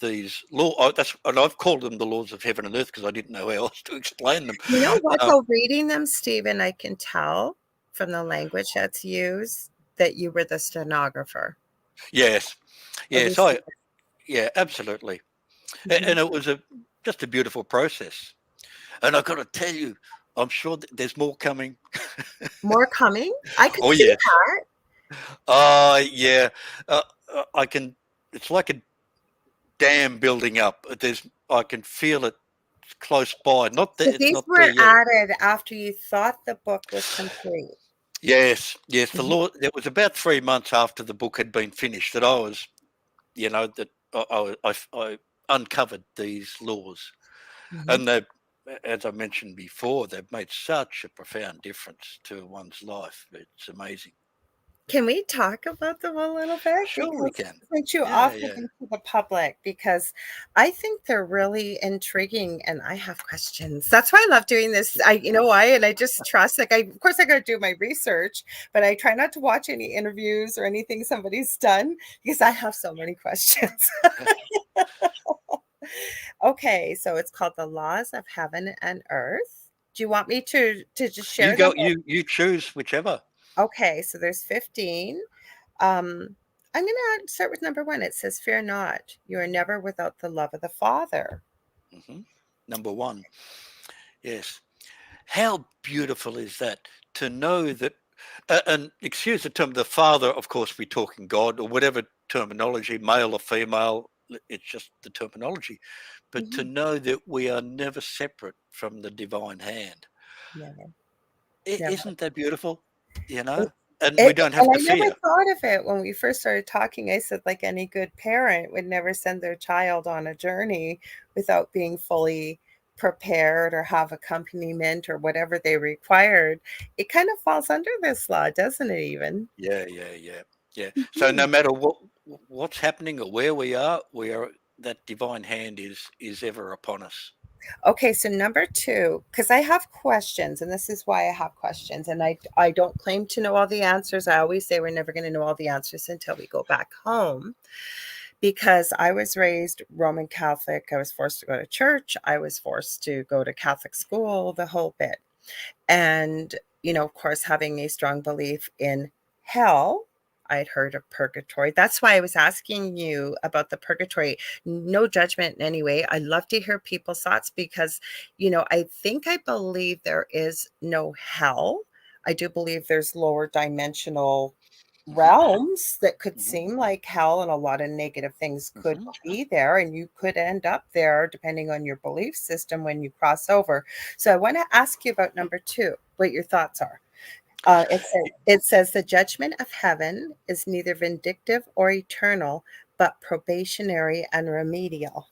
these law. And I've called them the laws of heaven and earth because I didn't know how else to explain them. You know what, Uh, though, reading them, Stephen, I can tell from the language that's used that you were the stenographer. yes, At yes, least yeah, absolutely, mhm. and it was just a beautiful process. And I've got to tell you, I'm sure that there's more coming. More coming. I could Oh see yes, that. yeah, I can. It's like a dam building up. I can feel it close by. Not So that it's these not there were yet. added after you thought the book was complete. Yes, yes. The Mhm, law. It was about 3 months after the book had been finished that I was, that I uncovered these laws, mhm. and they, as I mentioned before, they've made such a profound difference to one's life. It's amazing. Can we talk about them a little bit? Sure, we Because can. since you Yeah, offer yeah. them to the public, because I think they're really intriguing and I have questions. That's why I love doing this. You know why? And I just trust, like, of course, I got to do my research, but I try not to watch any interviews or anything somebody's done because I have so many questions. Okay, so it's called The Laws of Heaven and Earth. Do you want me to just You share them? go. You choose whichever. Okay, so there's 15. I'm going to start with number one. It says, Fear not, you are never without the love of the Father. Hmm. number one. Yes. How beautiful is that to know that, and excuse the term, the Father, of course, we're talking God or whatever terminology, male or female, it's just the terminology, but to Mhm. know that we are never separate from the divine hand. Never, never. Isn't that beautiful? You It, know, and we don't have and I to never fear. thought of it when we first started talking. I said, like any good parent would never send their child on a journey without being fully prepared or have accompaniment or whatever they required. It kind of falls under this law, doesn't it, even? Yeah, yeah, yeah, yeah. So no Mhm. matter what's happening or where we are, that divine hand is ever upon us. Okay, so number two, because I have questions, and this is why I have questions, and I don't claim to know all the answers. I always say we're never going to know all the answers until we go back home, because I was raised Roman Catholic. I was forced to go to church. I was forced to go to Catholic school, the whole bit. And, of course, having a strong belief in hell. I'd heard of purgatory. That's why I was asking you about the purgatory. No judgment in any way. I love to hear people's thoughts because, I believe there is no hell. I do believe there's lower dimensional Hmm. realms that could Hmm. seem like hell, and a lot of negative things could Hmm. be there, and you could end up there depending on your belief system when you cross over. So I want to ask you about number two, what your thoughts are. It says the judgment of heaven is neither vindictive or eternal, but probationary and remedial.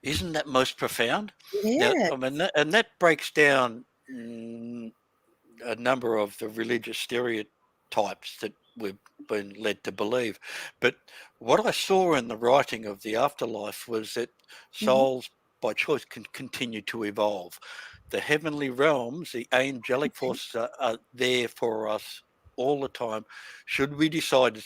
Isn't that most profound? Now, Yeah. I mean, and that breaks down a number of the religious stereotypes that we've been led to believe. But what I saw in the writing of the afterlife was that Hmm. souls, by choice, can continue to evolve. The heavenly realms, the angelic Okay. forces are there for us all the time should we decide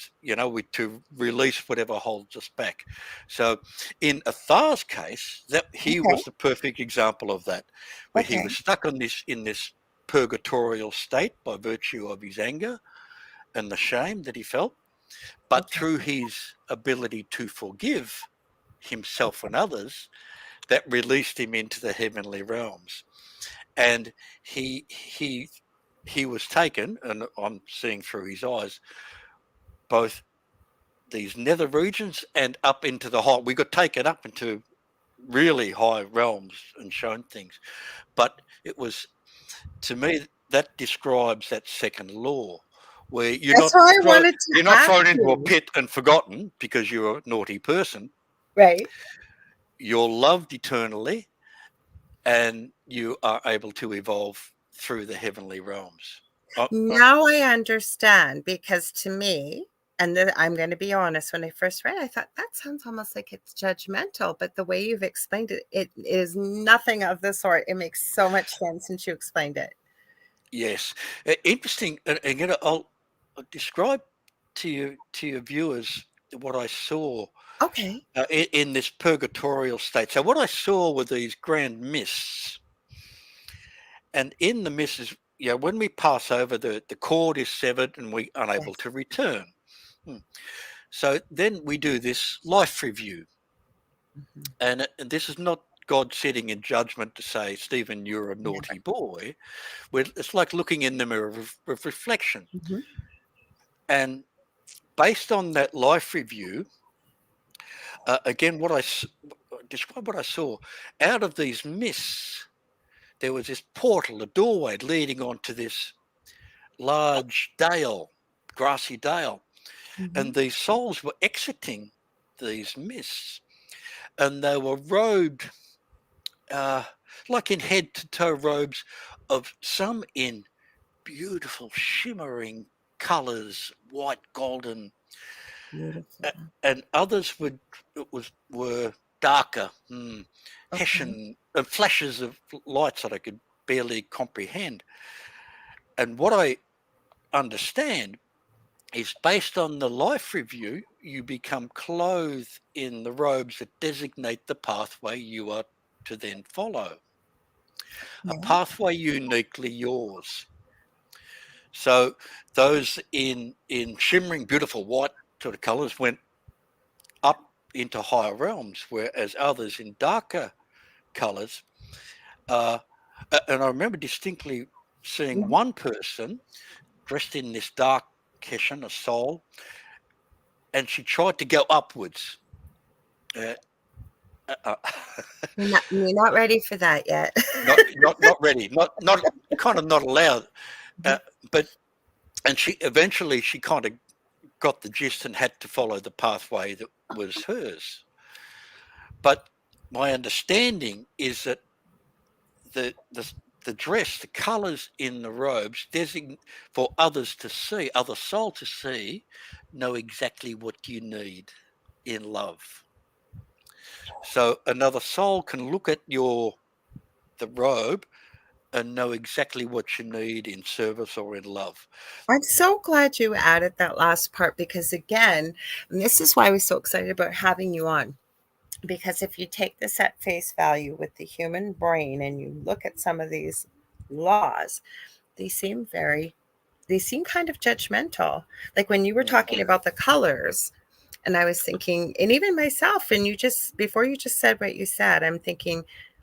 to release whatever holds us back. So in Athar's case, that he Okay. was the perfect example of that, where he was Okay. stuck on this in this purgatorial state by virtue of his anger and the shame that he felt, but Okay. through his ability to forgive himself and Okay. others, that released him into the heavenly realms. And he was taken, and I'm seeing through his eyes, both these nether regions and up into the high. We got taken up into really high realms and shown things, but it was, to me, that describes that second law, where That's why I wanted to you're not ask thrown into a you. pit and forgotten because you're a naughty person. Right. You're loved eternally, and you are able to evolve through the heavenly realms. Now I understand, because to me, and then I'm going to be honest, when I first read it, I thought that sounds almost like it's judgmental, but the way you've explained it, it is nothing of the sort. It makes so much sense since you explained it. Yes, interesting. And I'll describe to your viewers what I saw Okay. in this purgatorial state. So what I saw were these grand mists, and in the mists is, when we pass over, the cord is severed and we unable Yes. to return. Hmm. So then we do this life review, Mhm. and this is not God sitting in judgment to say, Stephen, you're a Never. naughty boy. It's like looking in the mirror of reflection. Mhm. And based on that life review, again, describe what I saw. Out of these mists, there was this portal, a doorway leading onto this large dale, grassy dale, Mhm. and these souls were exiting these mists, and they were robed, uh, like in head to toe robes, of some in beautiful shimmering colours, white, golden, Beautiful. and others were darker, Okay. hessian, flashes of lights that I could barely comprehend. And what I understand is, based on the life review, you become clothed in the robes that designate the pathway you are to then follow, a Okay. pathway uniquely yours. So those in shimmering, beautiful white sort of colours went up into higher realms, whereas others in darker colours And I remember distinctly seeing Mhm. one person dressed in this dark Hessian, a soul, and she tried to go upwards. Uh, uh, uh, You're not ready for that yet. not ready, not kind of not allowed. Mhm. Uh, but and she eventually she kind of got the gist and had to follow the pathway that was hers. But my understanding is that the the the dress, the colours in the robes, for others to see, other soul to see, know exactly what you need in love. So another soul can look at the robe and know exactly what you need in service or in love. I'm so glad you added that last part because, again, and this is why I was so excited about having you on. Because if you take this at face value with the human brain and you look at some of these laws, they seem very, they seem kind of judgmental. Like when you were talking about the colors, and I was thinking, and even myself, and you just, before you just said what you said, I'm thinking,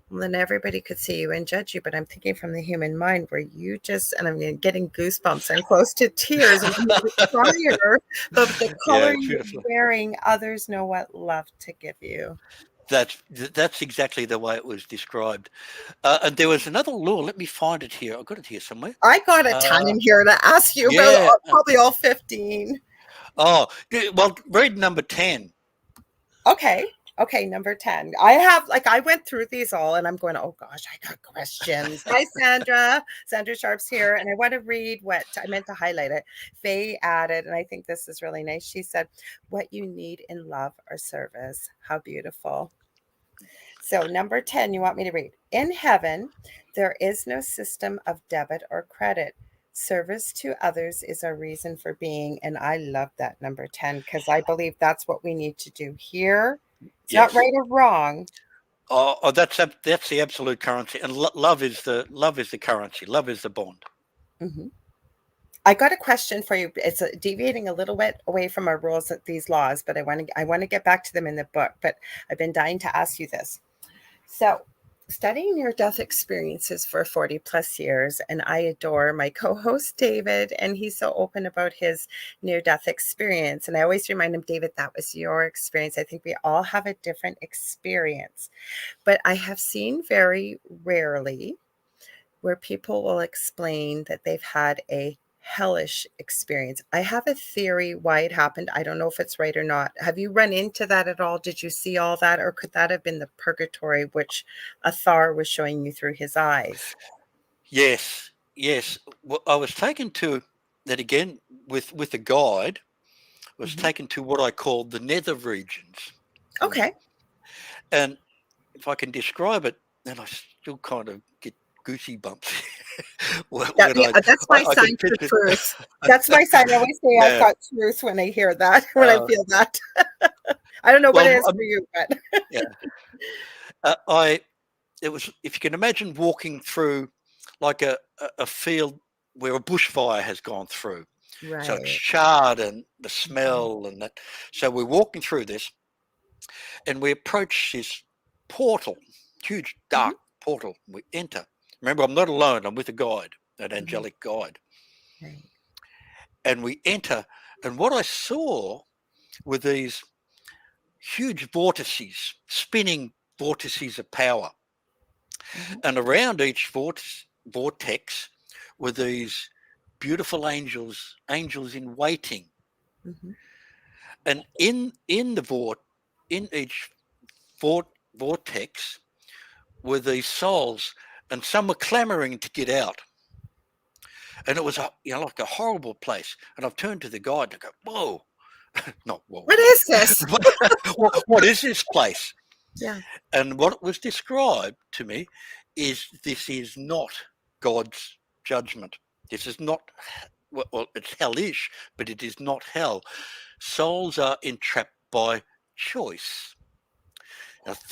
well, then everybody could see you and judge you. But I'm thinking from the human mind where you just, and I'm getting goosebumps, I'm close to tears, and I'm going to cry her. But the Yeah, color it's you're beautiful. wearing, others know what love to give you. That's exactly the way it was described. And there was another law. Let me find it here. I've got it here somewhere. I got a ton Uh, in here to ask you about, yeah. probably all 15. Oh, well, read number 10. Okay. Okay, number 10. I have, like, I went through these all and I'm going, oh gosh, I got questions. Hi, Sandra. Sandra Sharp's here. And I want to read what I meant to highlight it. Faye added, and I think this is really nice. She said, what you need in love or service. How beautiful. So, number 10, you want me to read? In heaven, there is no system of debit or credit. Service to others is our reason for being. And I love that number 10 because I believe that's what we need to do here. It's not Yes. right or wrong. That's the absolute currency, and love is the currency. Love is the bond. Mhm. I got a question for you. It's deviating a little bit away from our rules, these laws, but I want to get back to them in the book. But I've been dying to ask you this. So, studying near death experiences for 40 plus years, and I adore my co host, David, and he's so open about his near death experience. And I always remind him, David, that was your experience. I think we all have a different experience, but I have seen very rarely where people will explain that they've had a hellish experience. I have a theory why it happened. I don't know if it's right or not. Have you run into that at all? Did you see all that? Or could that have been the purgatory which Athar was showing you through his eyes? Yes, yes. Well, I was taken to that again with a guide. Was Mhm. taken to what I call the nether regions. Mm. Okay. And if I can describe it, then I still kind of get goosey bumps That, when yeah, that's my I can sign for picture. truth. That's my sign. I always say I've Yeah. got truth when I hear that, when I Uh, feel that. I don't know what it well, is for you, but yeah. I it was, if you can imagine walking through like a field where a bushfire has gone through. So it's right. charred and the Mhm. smell and that. So we're walking through this and we approach this portal, huge Mhm. dark portal. We enter. Remember, I'm not alone. I'm with a guide, an Mhm. angelic guide. Right. And we enter. And what I saw were these huge vortices, spinning vortices of power. Mhm. And around each vortex were these beautiful angels in waiting. Mhm. And in each vort, vortex were these souls, and some were clamoring to get out. And it was like a horrible place. And I've turned to the guide and I go, whoa, not whoa, What is this? what is this place? Yeah. And what was described to me is this is not God's judgment. This is not, well, it's hellish, but it is not hell. Souls are entrapped by choice. Now Yes.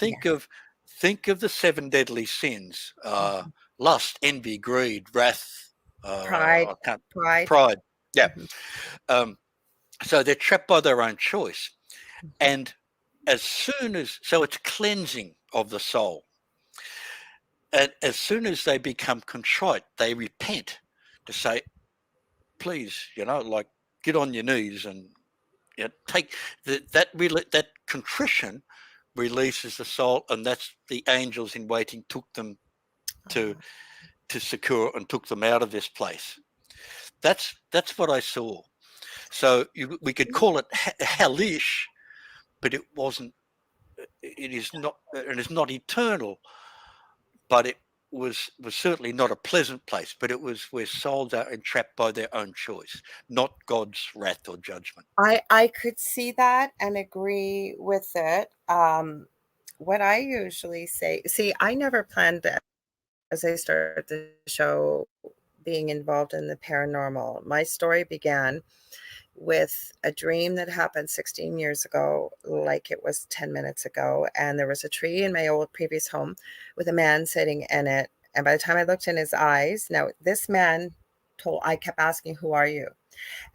think of the seven deadly sins: Mhm. lust, envy, greed, wrath, Pride. I can't, Pride. pride. Yeah. Mhm. Um, so they're trapped by their own choice, Mhm. and as soon as so it's cleansing of the soul. And as soon as they become contrite, they repent to say, please, like, get on your knees and take that contrition releases the soul, and that's the angels in waiting took them to Oh, secure and took them out of this place. That's what I saw. So we could call it hellish, but it wasn't. It is not, and it's not eternal. But it was certainly not a pleasant place. But it was where souls are entrapped by their own choice, not God's wrath or judgment. I could see that and agree with it. What I usually say, see, I never planned that as I started the show being involved in the paranormal. My story began with a dream that happened 16 years ago, like it was 10 minutes ago. And there was a tree in my old previous home with a man sitting in it. And by the time I looked in his eyes, now this man I kept asking, "Who are you?"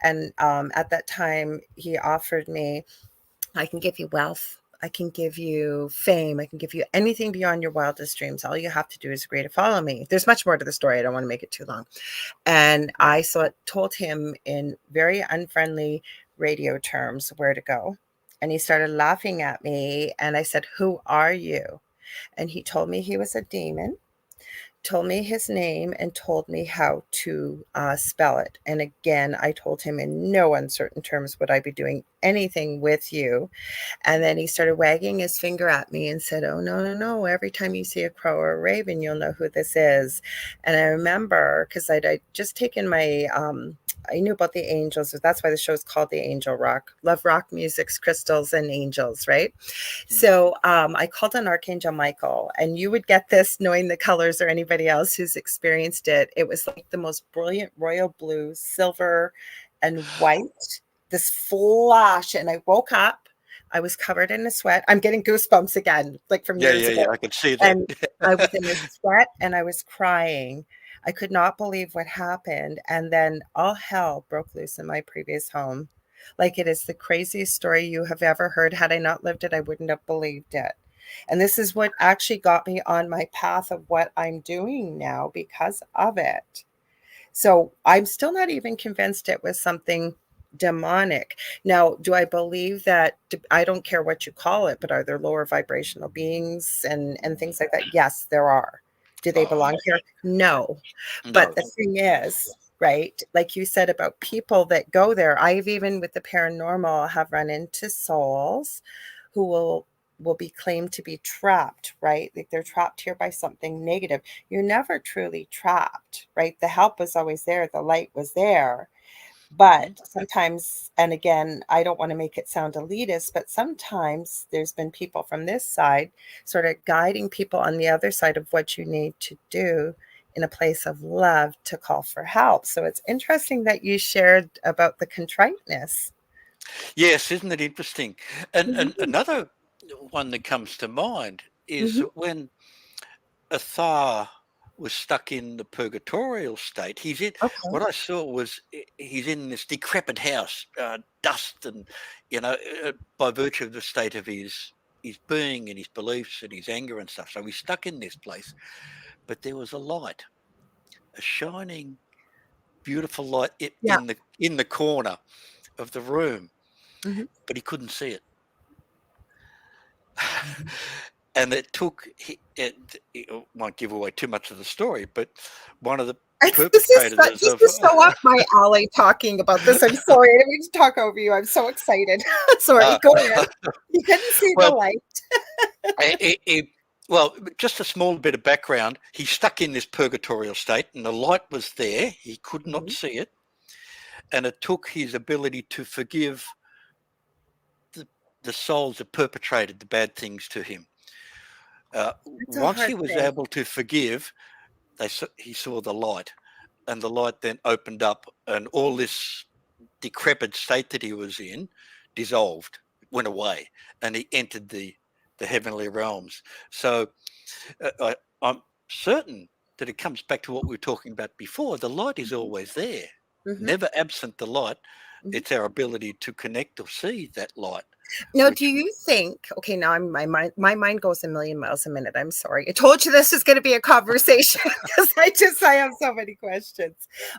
And at that time, he offered me, "I can give you wealth. I can give you fame. I can give you anything beyond your wildest dreams. All you have to do is agree to follow me." There's much more to the story. I don't want to make it too long. And I told him in very unfriendly radio terms where to go. And he started laughing at me. And I said, "Who are you?" And he told me he was a demon, told me his name, and told me how to spell it. And again, I told him in no uncertain terms would I be doing anything with you. And then he started wagging his finger at me and said, "Oh, no, no, no. Every time you see a crow or a raven, you'll know who this is." And I remember because I'd just taken my, I knew about the angels. That's why the show's called The Angel Rock. Love rock music's crystals and angels, right? So I called on Archangel Michael, and you would get this knowing the colors or anybody else who's experienced it. It was like the most brilliant royal blue, silver, and white, this flash. And I woke up. I was covered in a sweat. I'm getting goosebumps again, like from Yeah, years yeah, ago. yeah. I can see that. And I was in a sweat and I was crying. I could not believe what happened. And then all hell broke loose in my previous home. Like it is the craziest story you have ever heard. Had I not lived it, I wouldn't have believed it. And this is what actually got me on my path of what I'm doing now because of it. So I'm still not even convinced it was something demonic. Now, do I believe that? I don't care what you call it, but are there lower vibrational beings and things like that? Yes, there are. Do they Oh, belong here? No. But no. the thing is, right, like you said about people that go there, I've even with the paranormal have run into souls who will be claimed to be trapped, right? Like they're trapped here by something negative. You're never truly trapped, right? The help was always there, the light was there. Mhm. But sometimes, and again, I don't want to make it sound elitist, but sometimes there's been people from this side sort of guiding people on the other side of what you need to do in a place of love to call for help. So it's interesting that you shared about the contriteness. Yes, isn't it interesting? And Mhm, another one that comes to mind is mhm. that when Athar was stuck in the purgatorial state, he's in. Okay. What I saw was he's in this decrepit house, dust, and by virtue of the state of his being and his beliefs and his anger and stuff. So he's stuck in this place. But there was a light, a shining, beautiful light Yeah. in the corner of the room, Mhm. but he couldn't see it. And it took it won't give away too much of the story, but one of the perpetrators This of is so up my alley talking about this. I'm sorry. I didn't mean to talk over you. I'm so excited. Sorry. uh, Go ahead. You couldn't see the well, light. well, just a small bit of background. He's stuck in this purgatorial state, and the light was there. He could not Mhm. see it, and it took his ability to forgive the, the souls that perpetrated the bad things to him. It's a Once he hard was thing. able to forgive, he saw the light, and the light then opened up, and all this decrepit state that he was in dissolved, went away, and he entered the heavenly realms. So I'm certain that it comes back to what we were talking about before. The light is Mhm, always there, mhm, never absent the light. mhm. It's our ability to connect or see that light. Now, do which you think? Okay, now my mind goes a million miles a minute. I'm sorry. I told you this was going to be a conversation because I have so many questions.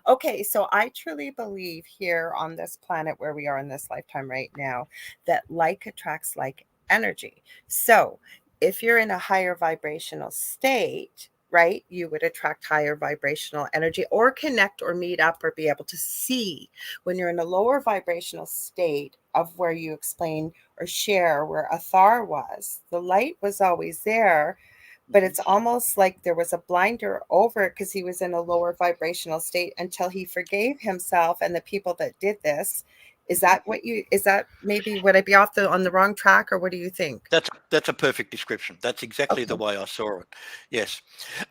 Okay, so I truly believe here on this planet where we are in this lifetime right now that like attracts like energy. So, if you're in a higher vibrational state, right, you would attract higher vibrational energy or connect or meet up or be able to see. When you're in a lower vibrational state of where you explain or share where Athar was. The light was always there, but Mhm. it's almost like there was a blinder over it because he was in a lower vibrational state until he forgave himself and the people that did this. Mhm. Is that maybe would I be off on the wrong track or what do you think? That's a perfect description. That's exactly the Okay. way I saw it. Yes,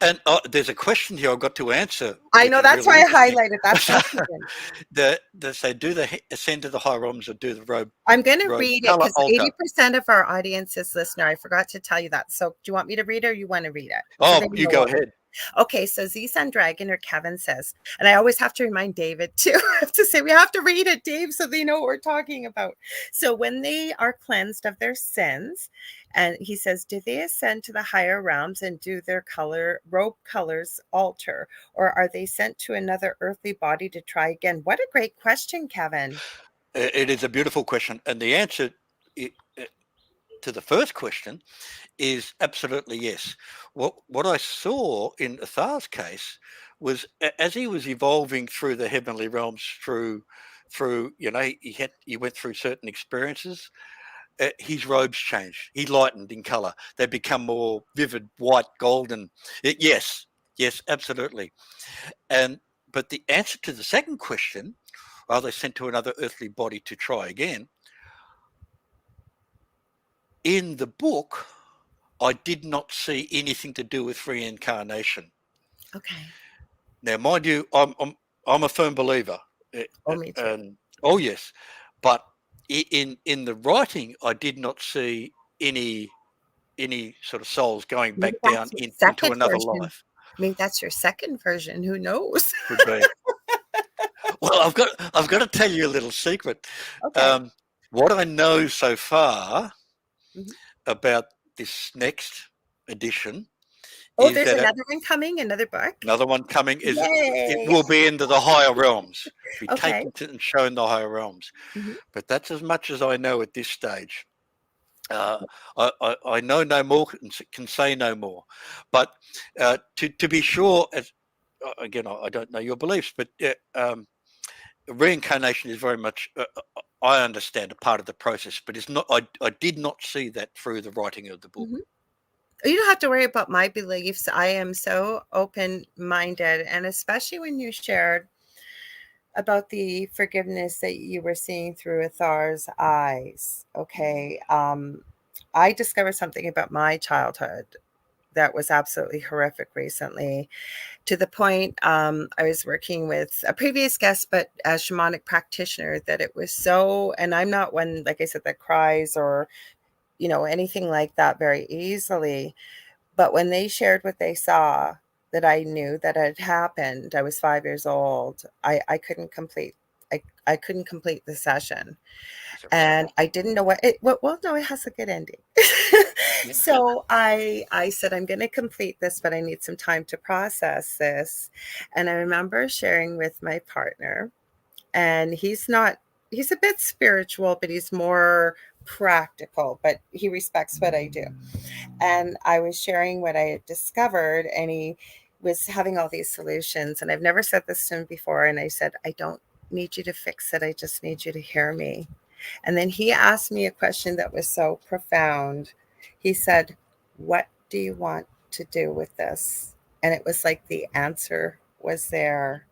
and there's a question here I've got to answer, I which know is that's really why I interesting. highlighted that question. They say, do they ascend to the high realms or do the I'm going to robe read it color because alter? 80% of our audience is listener. I forgot to tell you that. So, do you want me to read it or you want to read it? So they Oh, you know go what. ahead. Okay, so Z Sun Dragon or Kevin says, and I always have to remind David too. I have to say, we have to read it, Dave, so they know what we're talking about. So when they are cleansed of their sins, and he says, do they ascend to the higher realms and do their robe colors alter, or are they sent to another earthly body to try again? What a great question, Kevin. It is a beautiful question, and the answer to the first question is absolutely yes. What I saw in Athar's case was as he was evolving through the heavenly realms, through he went through certain experiences. His robes changed. He lightened in color. They become more vivid, white, golden. Yes, yes, absolutely. And but the answer to the second question, are they sent to another earthly body to try again? In the book, I did not see anything to do with reincarnation. Okay. Now, mind you, I'm a firm believer, Oh, me too. and oh yes, but in the writing, I did not see any sort of souls going Maybe back down that's your into second another version. life. Maybe that's your second version. Who knows? Could be. Well, I've got to tell you a little secret. Okay. Um, what I know so far Mhm. about this next edition Oh, is there's that another one coming, another book. another one coming is it Yay. will be into the higher realms, be Okay. taken to and shown the higher realms. Mhm. But that's as much as I know at this stage. Uh, I know no more, can say no more. But to be sure, as again, I don't know your beliefs, but reincarnation is very much, I understand, a part of the process. But it's not. I did not see that through the writing of the book. Mhm. You don't have to worry about my beliefs. I am so open-minded, and especially when you shared about the forgiveness that you were seeing through Athar's eyes. Okay. I discovered something about my childhood that was absolutely horrific recently, to the point I was working with a previous guest, but a shamanic practitioner, that it was so, and I'm not one, like I said, that cries or, anything like that very easily. But when they shared what they saw that I knew that had happened, I was 5 years old. I couldn't complete. I couldn't complete the session, Is that right? and I didn't know what it. Well, no, it has a good ending. Yeah. So I said I'm going to complete this, but I need some time to process this. And I remember sharing with my partner, and he's a bit spiritual, but he's more practical, but he respects what I do. And I was sharing what I had discovered, and he was having all these solutions. And I've never said this to him before. And I said, I don't need you to fix it. I just need you to hear me. And then he asked me a question that was so profound. He said, what do you want to do with this? And it was like the answer was there.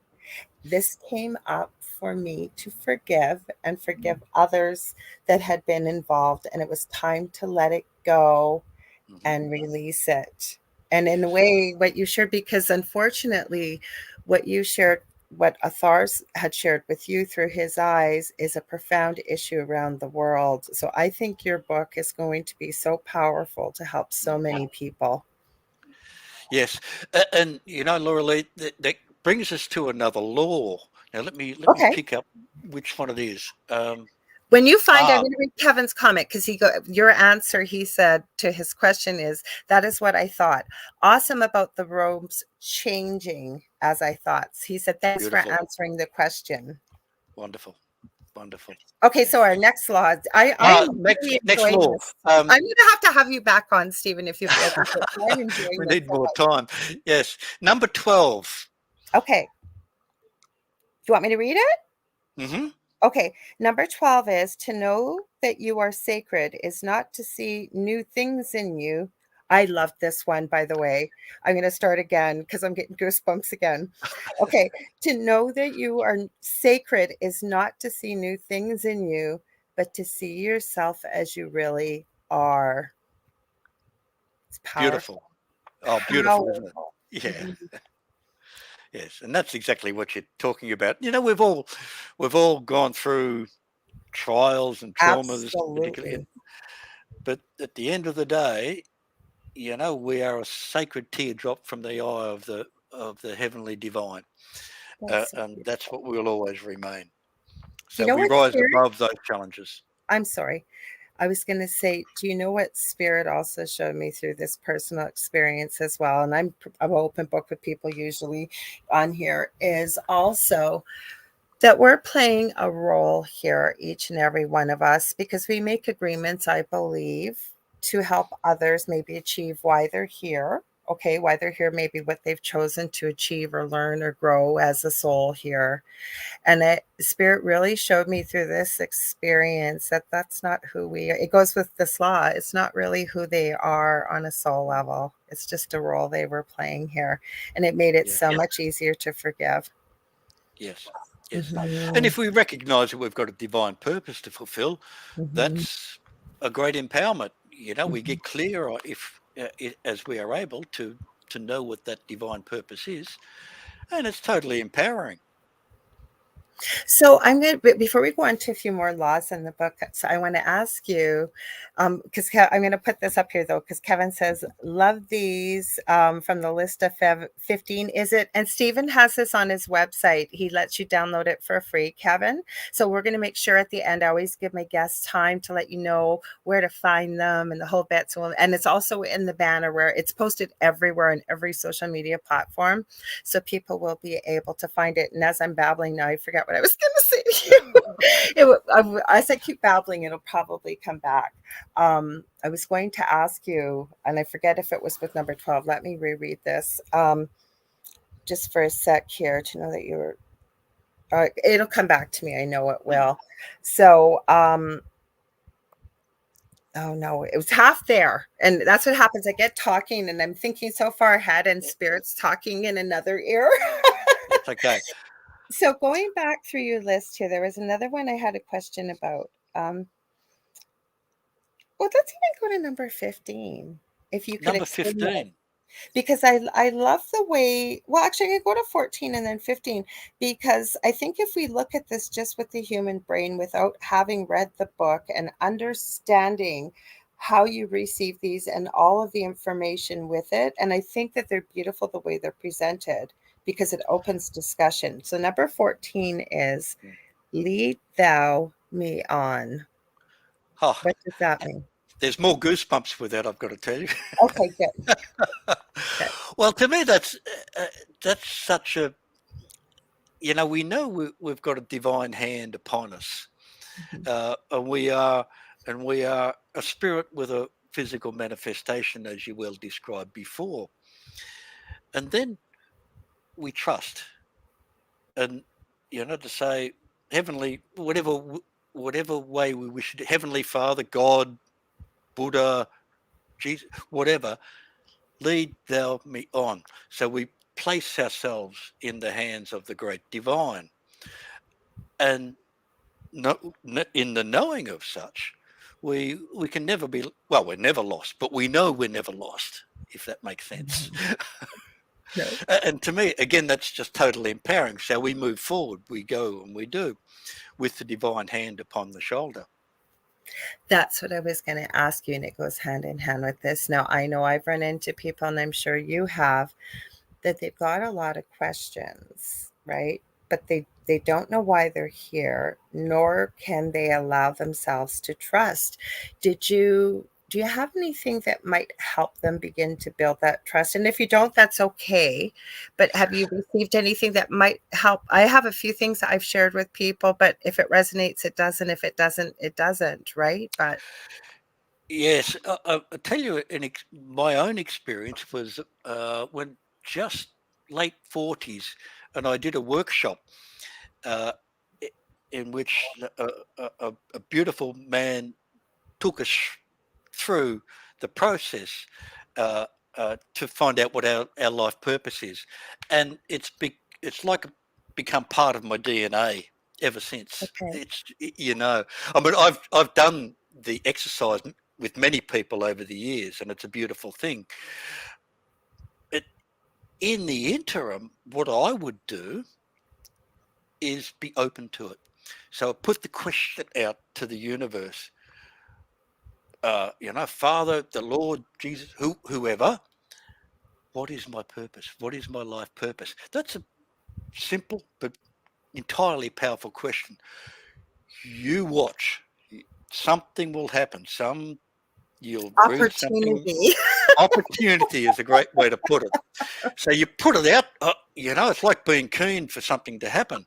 This came up for me to forgive and forgive others that had been involved. And it was time to let it go Hmm. and release it. And in a way, what you shared, because unfortunately, what you shared, what Athar's had shared with you through his eyes, is a profound issue around the world. So I think your book is going to be so powerful to help so many people. Yes, and Lorilei, that brings us to another law. Now let me Okay. pick up which one it is. When you find, I'm Ah, going to read Kevin's comment because your answer, he said to his question is, that is what I thought. Awesome about the robes changing as I thought. He said, thanks for beautiful. answering the question. Wonderful. Wonderful. Okay, so Yes. our next law, I am really Next enjoying law. this. I'm going to have you back on, Stephen, if you feel like it. I'm enjoying We this need so more much. time. Yes. Number 12. Okay. Do you want me to read it? Hmm. Okay, number 12 is to know that you are sacred is not to see new things in you. I love this one, by the way. I'm going to start again because I'm getting goosebumps again. Okay, to know that you are sacred is not to see new things in you, but to see yourself as you really are. It's Beautiful. powerful. Oh, beautiful, isn't it? Powerful. Yeah. Mhm. Yes. And that's exactly what you're talking about. We've all gone through trials and traumas, particularly. Absolutely. But at the end of the day, we are a sacred teardrop from the eye of the heavenly divine, That's so and that's beautiful. what we'll always remain. You So know we what, rise Spirit? above those challenges. I'm sorry. I was going to say, do you know what Spirit also showed me through this personal experience as well? And I'm an open book with people usually on here, is also that we're playing a role here, each and every one of us, because we make agreements, I believe, to help others maybe achieve why they're here. Okay, why they're here, maybe what they've chosen to achieve or learn or grow as a soul here. And Spirit really showed me through this experience that that's not who we are. It goes with this law. It's not really who they are on a soul level. It's just a role they were playing here. And it made it Yeah. so much easier to forgive. Yes. Yes. And Mhm. if we recognise that we've got a divine purpose to fulfil, Mhm. that's a great empowerment. We Mhm. get clearer if, as we are able to know what that divine purpose is, and it's totally empowering. So I'm going to, before we go on to a few more laws in the book, so I want to ask you, because I'm going to put this up here though, because Kevin says, love these from the list of 15. Is it? And Stephen has this on his website. He lets you download it for free, Kevin. So we're going to make sure at the end, I always give my guests time to let you know where to find them and the whole bit. So, and it's also in the banner where it's posted everywhere on every social media platform, so people will be able to find it. And as I'm babbling now, I forget what I was going to say to you. As I keep babbling, it'll probably come back. I was going to ask you, and I forget if it was with number 12. Let me reread this just for a sec here to know that you're. It'll come back to me. I know it Hmm. will. So, oh no, it was half there. And that's what happens. I get talking and I'm thinking so far ahead, and Spirit's talking in another ear. That's okay. So going back through your list here, there was another one I had a question about. Well, let's even go to number 15, if you could Number explain that. 15. Because I love the way, well, actually, I could go to 14 and then 15, because I think if we look at this just with the human brain without having read the book and understanding how you receive these and all of the information with it, and I think that they're beautiful the way they're presented because it opens discussion. So number 14 is lead thou me on. Oh, What does that mean? there's more goosebumps with that, I've got to tell you. Okay, good, good. Well, to me, that's such a, we we've got a divine hand upon us, Mhm. and we are a spirit with a physical manifestation, as you well described before, and then we trust, and to say, heavenly, whatever way we wish it, heavenly Father, God, Buddha, Jesus, whatever, lead thou me on. So we place ourselves in the hands of the great divine, and in the knowing of such, we can never be, well, we're never lost, but we know we're never lost, if that makes sense. Mhm. No. And to me, again, that's just totally empowering. So we move forward, we go and we do, with the divine hand upon the shoulder. That's what I was going to ask you, and it goes hand in hand with this. Now, I know I've run into people, and I'm sure you have, that they've got a lot of questions, right? but they don't know why they're here, nor can they allow themselves to trust. Do you have anything that might help them begin to build that trust? And if you don't, that's okay. But have you received anything that might help? I have a few things that I've shared with people, but if it resonates, it doesn't. If it doesn't, it doesn't, right? But Yes, I'll tell you, my own experience was when just late 40s, and I did a workshop uh, i- in which a beautiful man took us through the process uh, to find out what our life purpose is, and it's like become part of my DNA ever since. okay. I mean, I've done the exercise with many people over the years, and it's a beautiful thing. But in the interim, what I would do is be open to it. So I put the question out to the universe. Father, the Lord, Jesus, whoever, what is my purpose? What is my life purpose? That's a simple but entirely powerful question. You watch. Something will happen. You'll read something. Opportunity. Opportunity is a great way to put it. So you put it out, it's like being keen for something to happen,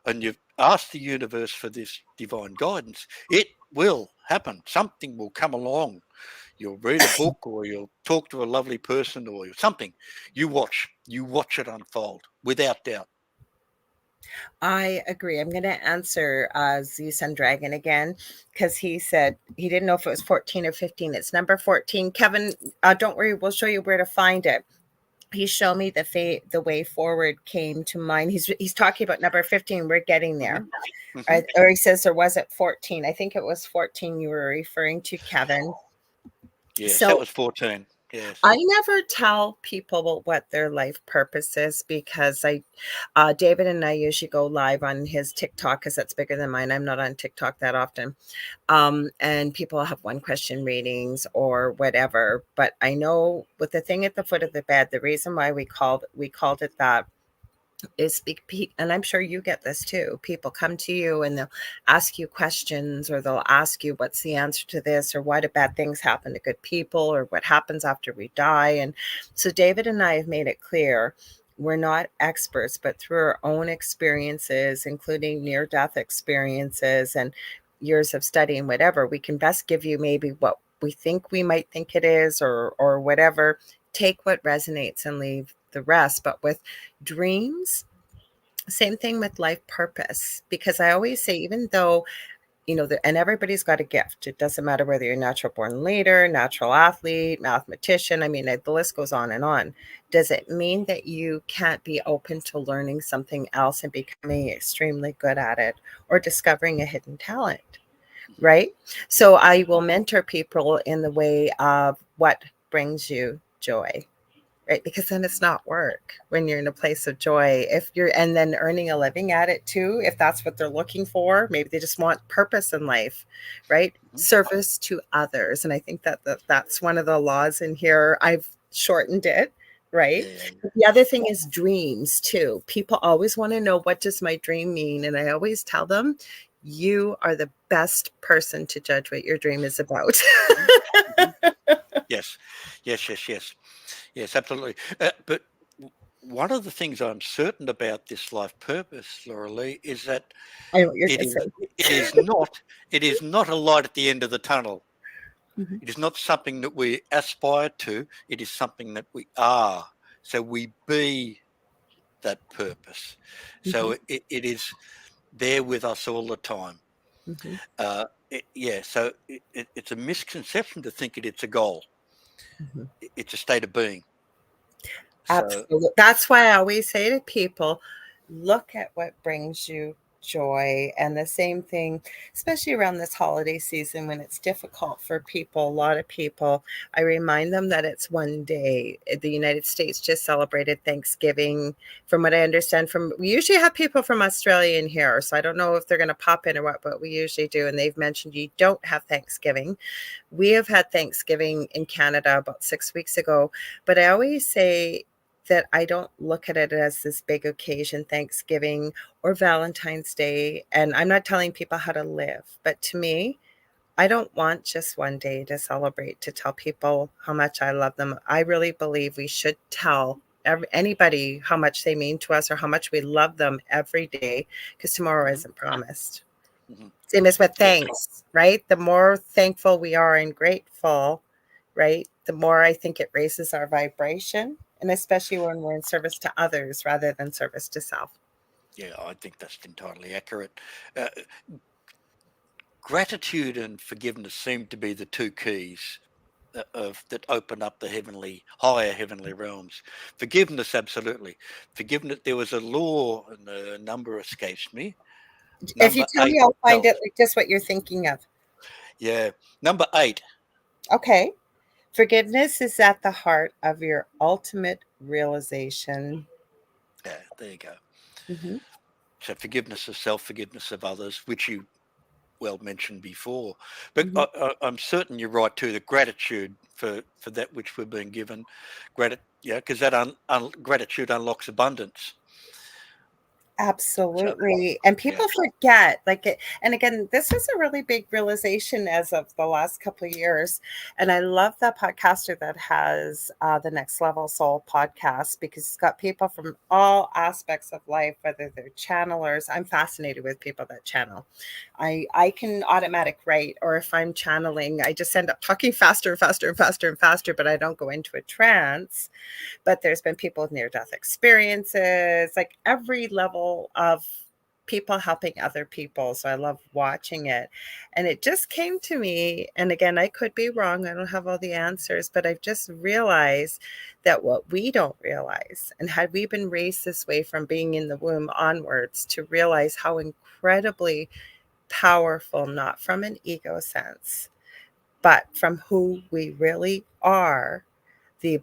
and you've asked the universe for this divine guidance. It will happen. Something will come along. You'll read a book, or you'll talk to a lovely person, or something. You watch it unfold without doubt. I agree. I'm going to answer Z Sun Dragon again because he said he didn't know if it was 14 or 15. It's number 14. Kevin, don't worry, we'll show you where to find it. He showed me the way forward came to mind. He's talking about number 15. We're getting Hmm. there. Hmm. Or he says there was at 14. I think it was 14 you were referring to, Kevin. Yes, that So was 14. Yes. I never tell people what their life purpose is because David and I usually go live on his TikTok because that's bigger than mine. I'm not on TikTok that often. And people have one question readings or whatever. But I know with the thing at the foot of the bed, the reason why we called it that is speak, and I'm sure you get this too. People come to you and they'll ask you questions, or they'll ask you what's the answer to this, or why do bad things happen to good people, or what happens after we die. And so David and I have made it clear we're not experts, but through our own experiences, including near death experiences and years of studying whatever, we can best give you maybe what we think we might think it is, or whatever. Take what resonates and leave the rest. But with dreams, same thing with life purpose, because I always say, even though, and everybody's got a gift. It doesn't matter whether you're a natural born leader, natural athlete, mathematician. I mean, the list goes on and on. Does it mean that you can't be open to learning something else and becoming extremely good at it, or discovering a hidden talent? Right. So I will mentor people in the way of what brings you joy, right? Because then it's not work when you're in a place of joy. If you're, and then earning a living at it too, if that's what they're looking for, maybe they just want purpose in life, right? Hmm. Service to others. And I think that's one of the laws in here. I've shortened it, right? Yeah. The other thing is dreams too. People always want to know, what does my dream mean? And I always tell them, you are the best person to judge what your dream is about. Hmm. Hmm. Yes. Yes. Yes. Yes. Yes. Absolutely. But one of the things I'm certain about this life purpose, Laura Lee, is that I know what you're it going to is say. it is not it is not a light at the end of the tunnel. Mhm, It is not something that we aspire to. It is something that we are. So we be that purpose. So mhm, it is there with us all the time. mhm, Yeah. So it's a misconception to think it's a goal. mhm. It's a state of being. So Absolutely. That's why I always say to people, look at what brings you joy. And the same thing, especially around this holiday season when it's difficult for people, a lot of people, I remind them that it's one day. The United States just celebrated Thanksgiving. From what I understand, we usually have people from Australia in here. So I don't know if they're going to pop in or what, but we usually do. And they've mentioned you don't have Thanksgiving. We have had Thanksgiving in Canada about 6 weeks ago. But I always say, that I don't look at it as this big occasion, Thanksgiving or Valentine's Day. And I'm not telling people how to live, but to me, I don't want just one day to celebrate, to tell people how much I love them. I really believe we should tell anybody how much they mean to us or how much we love them every day, because tomorrow Hmm. isn't promised. Hmm. Same as with Yeah, thanks, right? The more thankful we are and grateful, right? The more I think it raises our vibration, and especially when we're in service to others rather than service to self. yeah, I think that's entirely accurate. Uh, Gratitude and forgiveness seem to be the two keys of that open up the higher heavenly realms. Forgiveness, absolutely. Forgiveness. There was a law, and the number escapes me. If you Number tell me, eight I'll find tells. it like just what you're thinking of. Yeah, number eight. Okay. Forgiveness is at the heart of your ultimate realization. Yeah, there you go. Mhm, So forgiveness of self, forgiveness of others, which you well mentioned before. But mhm. I'm certain you're right too. The gratitude for that which we're being given, yeah, because that gratitude unlocks abundance. So Absolutely. And yeah, people forget, like, and again, this is a really big realization as of the last couple of years. And I love that podcaster that has the Next Level Soul podcast, because it's got people from all aspects of life, whether they're channelers. I'm fascinated with people that channel. I can automatic write, or if I'm channeling, I just end up talking faster and faster and faster and faster, but I don't go into a trance. But there's been people with near death experiences, like every level of people helping other people. So I love watching it. And it just came to me. And again, I could be wrong. I don't have all the answers, but I've just realized that what we don't realize, and had we been raised this way from being in the womb onwards, to realize how incredibly powerful, not from an ego sense, but from who we really are, the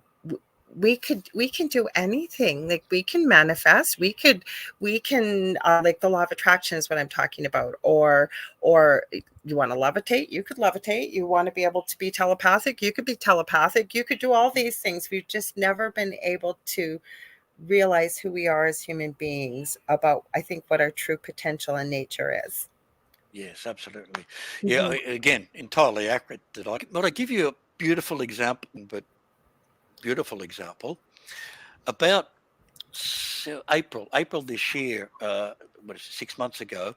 we can do anything. Like, we can manifest, we can like the law of attraction is what I'm talking about. Or you want to levitate, you could levitate. You want to be able to be telepathic, you could be telepathic. You could do all these things. We've just never been able to realize who we are as human beings, about, I think, what our true potential and nature is. yes, absolutely. Yeah, Mhm. again, entirely accurate. But I give you a beautiful example, but beautiful example about April this year. What is it, 6 months ago?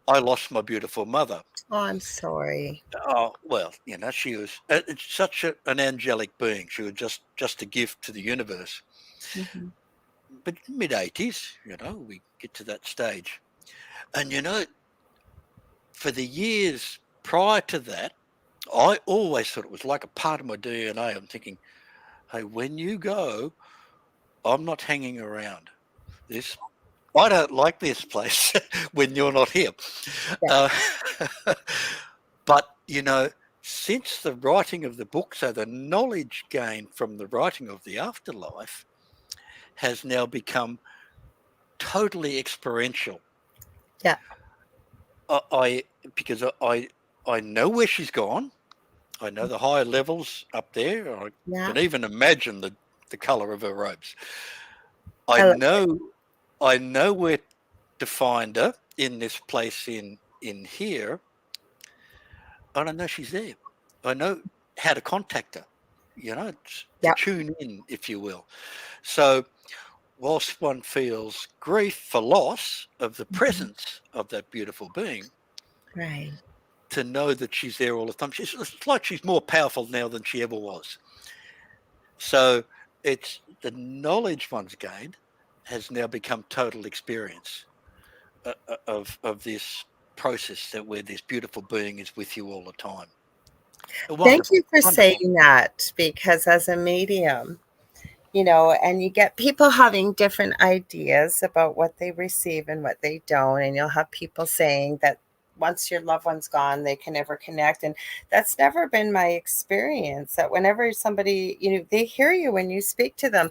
I lost my beautiful mother. Oh, I'm sorry. Oh well, she was it's such an angelic being. She was just a gift to the universe. Mhm. But mid-80s, we get to that stage, and for the years prior to that, I always thought it was like a part of my DNA. I'm thinking, hey, when you go, I'm not hanging around. This I don't like this place when you're not here. Yeah. Uh, but since the writing of the book, so the knowledge gained from the writing of the afterlife has now become totally experiential. Yeah. I because I know where she's gone. I know the higher levels up there. I Yeah. can even imagine the color of her robes. I I love it. know I know where to find her in this place in here, and I know she's there. I know how to contact her, to Yeah. tune in, if you will. So whilst one feels grief for loss of the Mhm. presence of that beautiful being, Right. to know that she's there all the time, it's like she's more powerful now than she ever was. So it's the knowledge one's gained has now become total experience of this process that where this beautiful being is with you all the time. Thank you Wonderful, for wonderful. saying that, because as a medium, and you get people having different ideas about what they receive and what they don't. And you'll have people saying that once your loved one's gone, they can never connect. And that's never been my experience. That whenever somebody, they hear you when you speak to them,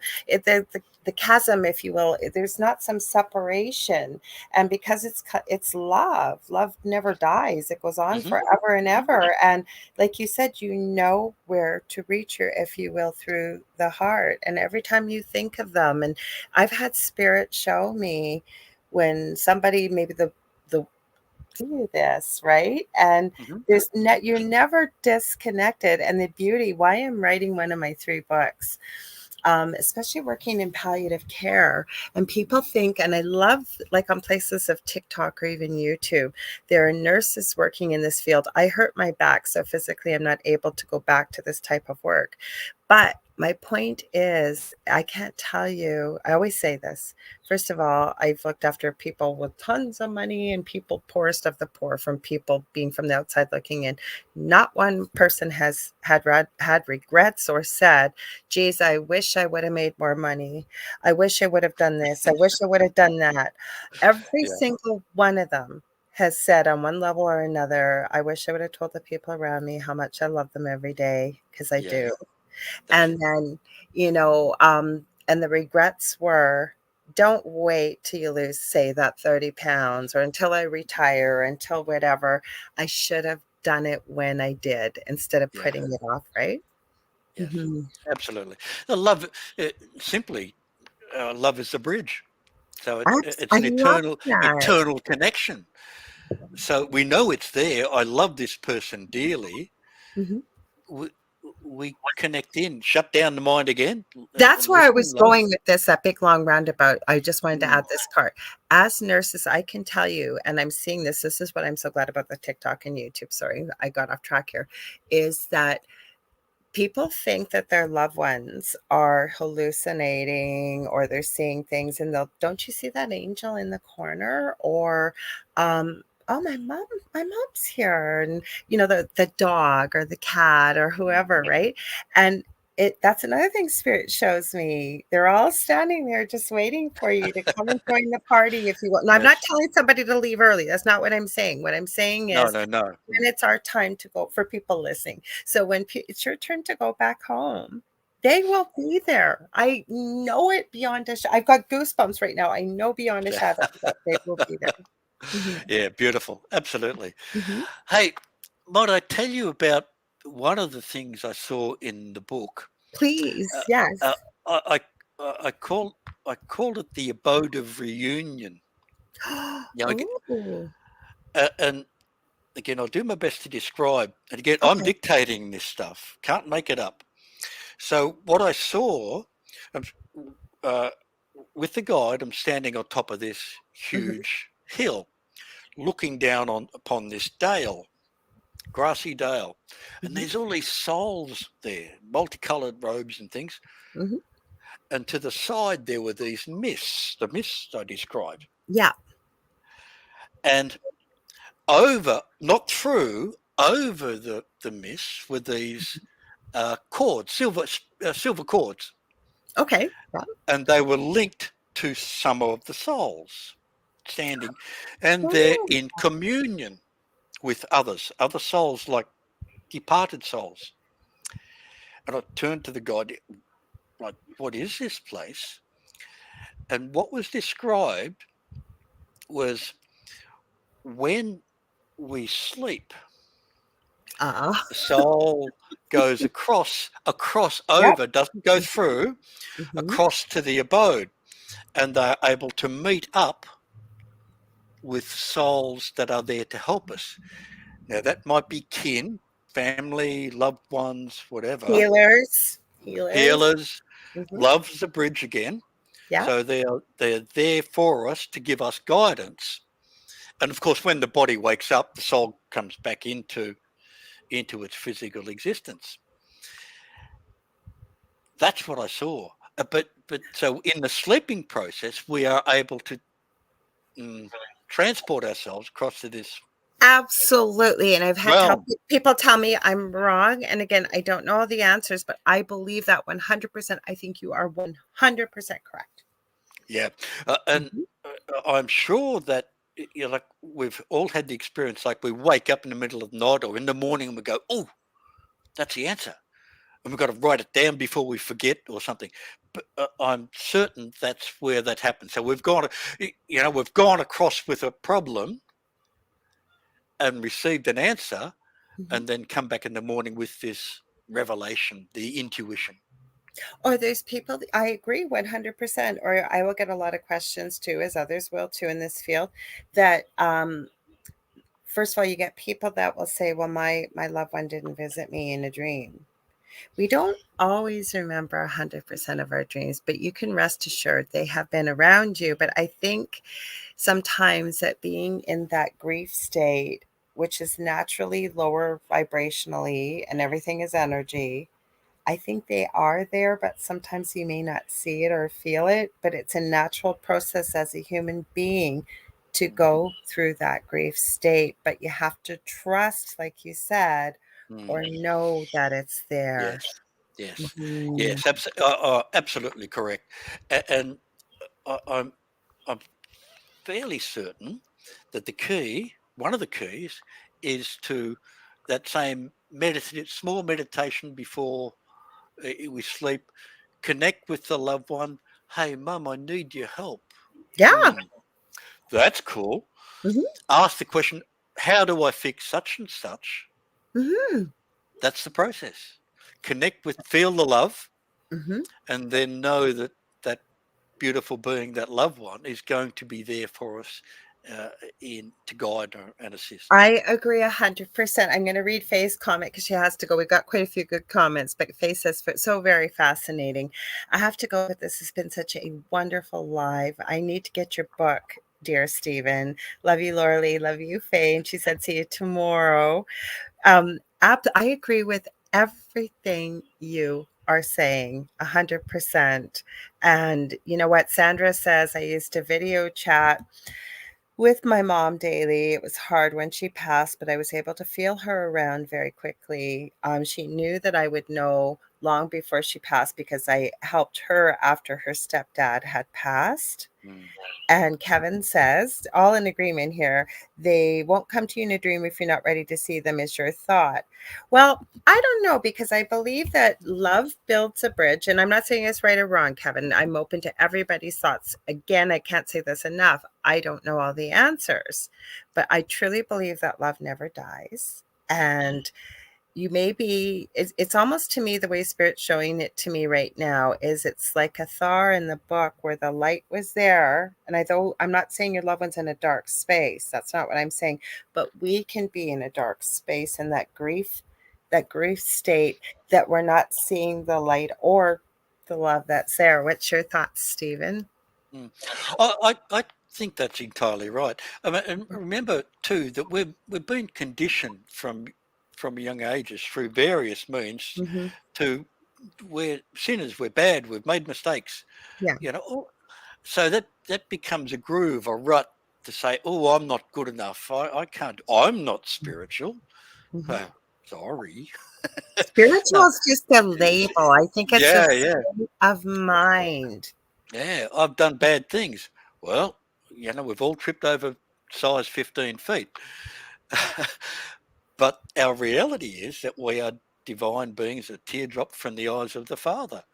the chasm, if you will, there's not some separation. And because it's love never dies. It goes on Hmm. forever and Hmm. ever. And like you said, you know where to reach her, if you will, through the heart. And every time you think of them, and I've had spirit show me when somebody, maybe the do this, right? And Hmm. you're never disconnected. And the beauty, why I'm writing one of my three books, especially working in palliative care. And people think, and I love, like on places of TikTok or even YouTube, there are nurses working in this field. I hurt my back, so physically I'm not able to go back to this type of work. But my point is, I can't tell you, I always say this. First of all, I've looked after people with tons of money and people poorest of the poor, from people being from the outside looking in. Not one person has had regrets or said, geez, I wish I would have made more money. I wish I would have done this. I wish I would have done that. Every Yeah. single one of them has said on one level or another, I wish I would have told the people around me how much I love them every day, because I Yeah. do. That's And it. then, and the regrets were, don't wait till you lose, say, that 30 pounds, or until I retire, or until whatever. I should have done it when I did, instead of Yeah. putting it off, right? Yes. Hmm. Absolutely. The love, simply, love is the bridge. So it's I an love that. eternal connection. So we know it's there. I love this person dearly. Mhm. We, we connect in, shut down the mind again, That's where I listen, was love. going with this, that big long roundabout. I just wanted to Mm, add this part. As nurses, I can tell you, and I'm seeing this, this is what I'm so glad about the TikTok and YouTube. Sorry, I got off track here, is that people think that their loved ones are hallucinating, or they're seeing things, and they'll, don't you see that angel in the corner? Or oh, my mom's here. And the dog or the cat or whoever, right? And that's another thing spirit shows me. They're all standing there just waiting for you to come and join the party, if you will. And I'm not yes. telling somebody to leave early. That's not what I'm saying. What I'm saying No, is, no, no. when it's our time to go, for people listening, so when it's your turn to go back home, they will be there. I know it beyond I've got goosebumps right now. I know beyond a shadow that they will be there. Mhm. Yeah, beautiful. Absolutely. Mhm. Hey, might I tell you about one of the things I saw in the book? Uh, Please, uh, yes. I, I called it the abode of reunion. You know, Oh, and again, I'll do my best to describe. And again, I'm okay. dictating this stuff. Can't make it up. So what I saw, um, uh, with the guide, I'm standing on top of this Mhm, huge hill, looking down on upon this dale, grassy dale, and mhm, there's all these souls there, multicolored robes and things. mhm. And to the side there were these mists, the mists I described, Yeah. and over, not through, over the mists were these cords, silver cords, Okay. Yeah. and they were linked to some of the souls standing, and they're Oh, in communion with others, other souls, like departed souls. And I turned to the guide, like, what is this place? And what was described was, when we sleep, uh, the soul goes across yep. over, doesn't go through, Mhm. across to the abode, and they're able to meet up with souls that are there to help us. Now, that might be kin, family, loved ones, whatever, Healers. Healers. healers. Mhm. Love's a bridge again. Yeah. So they're there for us to give us guidance. And of course, when the body wakes up, the soul comes back into its physical existence. That's what I saw. But so in the sleeping process, we are able to mm, transport ourselves across to this Absolutely, and I've had realm. people tell me I'm wrong, and again, I don't know all the answers, but I believe that 100%. I think you are 100% correct. Yeah, and Mhm. I'm sure that, like, we've all had the experience, like we wake up in the middle of the night or in the morning and we go, oh, that's the answer. And we've got to write it down before we forget or something. But I'm certain that's where that happens. So we've we've gone across with a problem and received an answer, Mhm. and then come back in the morning with this revelation, the intuition. Or there's people, I agree 100%. Or I will get a lot of questions too, as others will too in this field, that first of all, you get people that will say, well, my loved one didn't visit me in a dream. We don't always remember 100% of our dreams, but you can rest assured they have been around you. But I think sometimes that being in that grief state, which is naturally lower vibrationally and everything is energy, I think they are there, but sometimes you may not see it or feel it. But it's a natural process as a human being to go through that grief state. But you have to trust, like you said, Mm. or know that it's there. Yes, yes, Mhm. yes, absolutely correct. And I'm fairly certain that one of the keys, is to that same small meditation before we sleep. Connect with the loved one. Hey, Mum, I need your help. Yeah. Hmm, that's cool. Mhm. Ask the question, how do I fix such and such? Mhm. That's the process. Connect with, feel the love, Mhm. and then know that that beautiful being, that loved one, is going to be there for us, uh, in to guide and assist. I agree 100%. I'm going to read Faye's comment because she has to go. We've got quite a few good comments, but Faye says, so very fascinating. I have to go, but this has been such a wonderful live. I need to get your book, dear Stephen. Love you, Lorilei. Love you, Faye. And she said, see you tomorrow. I agree with everything you are saying 100%. And you know what? Sandra says, I used to video chat with my mom daily. It was hard when she passed, but I was able to feel her around very quickly. She knew that I would know long before she passed because I helped her after her stepdad had passed. Mm. And Kevin says, all in agreement here, they won't come to you in a dream if you're not ready to see them, is your thought. Well, I don't know, because I believe that love builds a bridge. And I'm not saying it's right or wrong, Kevin. I'm open to everybody's thoughts. Again, I can't say this enough. I don't know all the answers, but I truly believe that love never dies. And you may be it's almost, to me, the way spirit's showing it to me right now is it's like a Thar in the book where the light was there. And I'm not saying your loved one's in a dark space, that's not what I'm saying, but we can be in a dark space, and that grief state, that we're not seeing the light or the love that's there. What's your thoughts, Stephen? Mm. I think that's entirely right. I mean, and remember too that we've been conditioned from young ages through various means Hmm. to, we're sinners, we're bad, we've made mistakes. Yeah. So that becomes a groove, a rut, to say, oh, I'm not good enough. I can't. I'm not spiritual. Hmm. Oh, sorry. Spiritual No. is just a label. I think it's a Yeah, yeah, state of mind. yeah. I've done bad things. Well, we've all tripped over size 15 feet. But our reality is that we are divine beings, a teardrop from the eyes of the Father.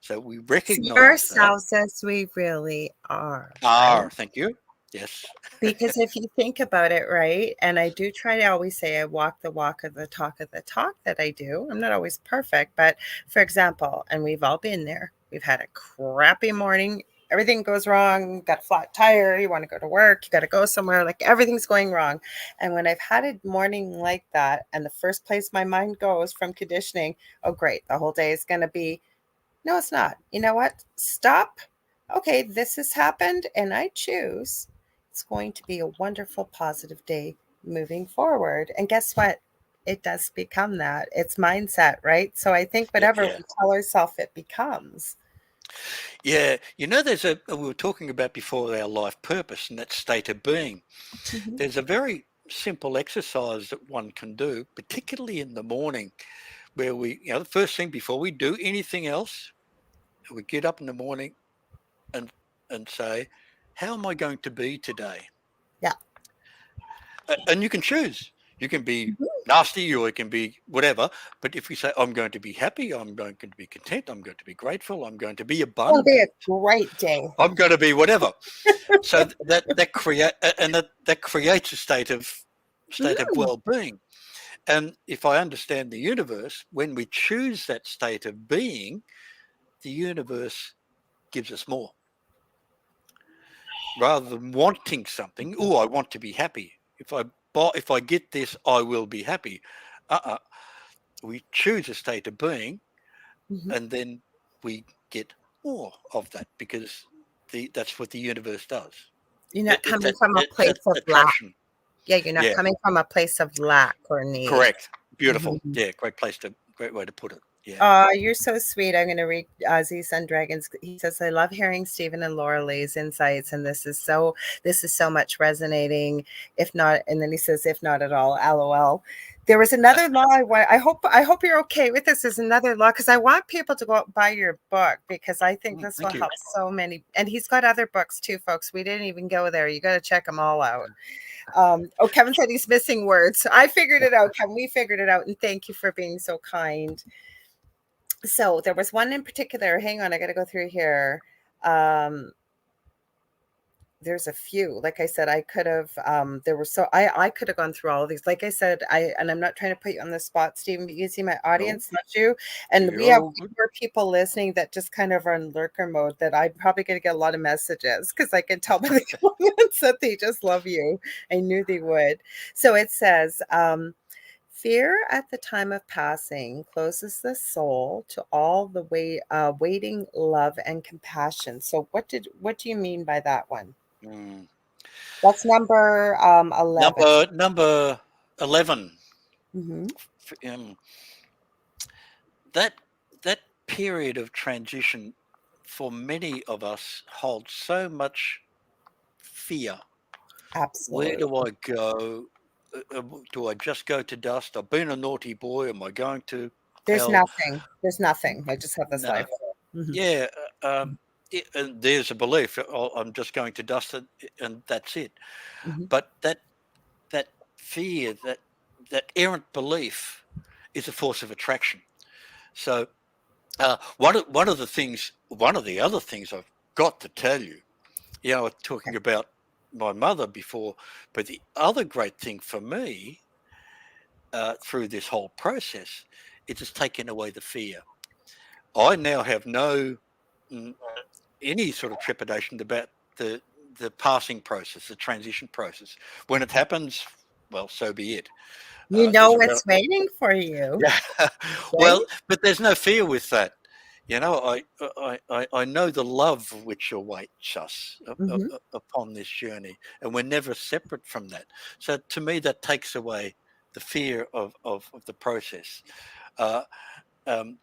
So we See recognize that. ourselves as we really are, right? Ah, thank you. Yes. Because if you think about it, right, and I do try to always say I walk the walk of the talk that I do. I'm not always perfect, but for example, and we've all been there, we've had a crappy morning. Everything goes wrong, got a flat tire, you want to go to work, you got to go somewhere, like everything's going wrong. And when I've had a morning like that, and the first place my mind goes from conditioning, oh, great, the whole day is going to be, no, it's not. You know what? Stop. Okay, this has happened, and I choose. It's going to be a wonderful, positive day moving forward. And guess what? It does become that. It's mindset, right? So I think Yeah, whatever yeah. we tell ourselves, it becomes. Yeah. We were talking about before our life purpose and that state of being. Mhm. There's a very simple exercise that one can do, particularly in the morning, where the first thing before we do anything else, we get up in the morning and say, how am I going to be today? Yeah. And you can choose. You can be Mhm. nasty or it can be whatever. But if we say, I'm going to be happy, I'm going to be content, I'm going to be grateful, I'm going to be It'll be a abundant, great day. I'm going to be whatever. So that create and that creates a state of Mm. well-being. And if I understand the universe, when we choose that state of being, the universe gives us more rather than wanting something. Oh, I want to be happy. If I get this, I will be happy. Uh-uh. We choose a state of being, Mhm. and then we get more of that because that's what the universe does. You're not It's coming that from a it's that place of lack. attraction. Yeah, you're not Yeah, coming from a place of lack or need. correct. Beautiful. Mhm. Yeah, great way to put it. Yeah. Oh, you're so sweet. I'm going to read Z's Sun Dragons. He says, I love hearing Stephen and Lorelei's insights, and this is so much resonating, if not, and then he says, if not at all, LOL. There was another law I hope you're okay with this. There's another law because I want people to go out and buy your book because I think this will Thank you. help so many. And he's got other books too, folks. We didn't even go there. You got to check them all out. Kevin said he's missing words. I figured it out, Kevin. We figured it out. And thank you for being so kind. So there was one in particular. Hang on, I got to go through here. Um, there's a few. Like I said, I could have. There were so I could have gone through all of these. Like I said, I'm not trying to put you on the spot, Stephen, but you see, my No, audience loves you, and we you're have all good. more people listening that just kind of are in lurker mode. That I'm probably going to get a lot of messages because I can tell by the comments that they just love you. I knew they would. So it says. Fear at the time of passing closes the soul to all the waiting love and compassion. So what do you mean by that one? Mm. That's number 11. Number 11. Hmm. Um, that that period of transition for many of us holds so much fear. Where Absolutely. do I go? Do I just go to dust? I've been a naughty boy. Am I going to There's hell? nothing. There's nothing. I just have this No. life. Hmm. Yeah. And there's a belief. Oh, I'm just going to dust it, and that's it. Hmm. But that fear, that errant belief, is a force of attraction. So one of the other things I've got to tell you, I was talking about my mother before, but the other great thing for me through this whole process, it has taken away the fear. I now have no mm, any sort of trepidation about the the passing process, the transition process. When it happens, well, so be it. You know There's a what's waiting for you, Yeah. right? Well, but there's no fear with that. I know the love which awaits us Hmm. upon this journey, and we're never separate from that. So to me, that takes away the fear of the process, uh, um,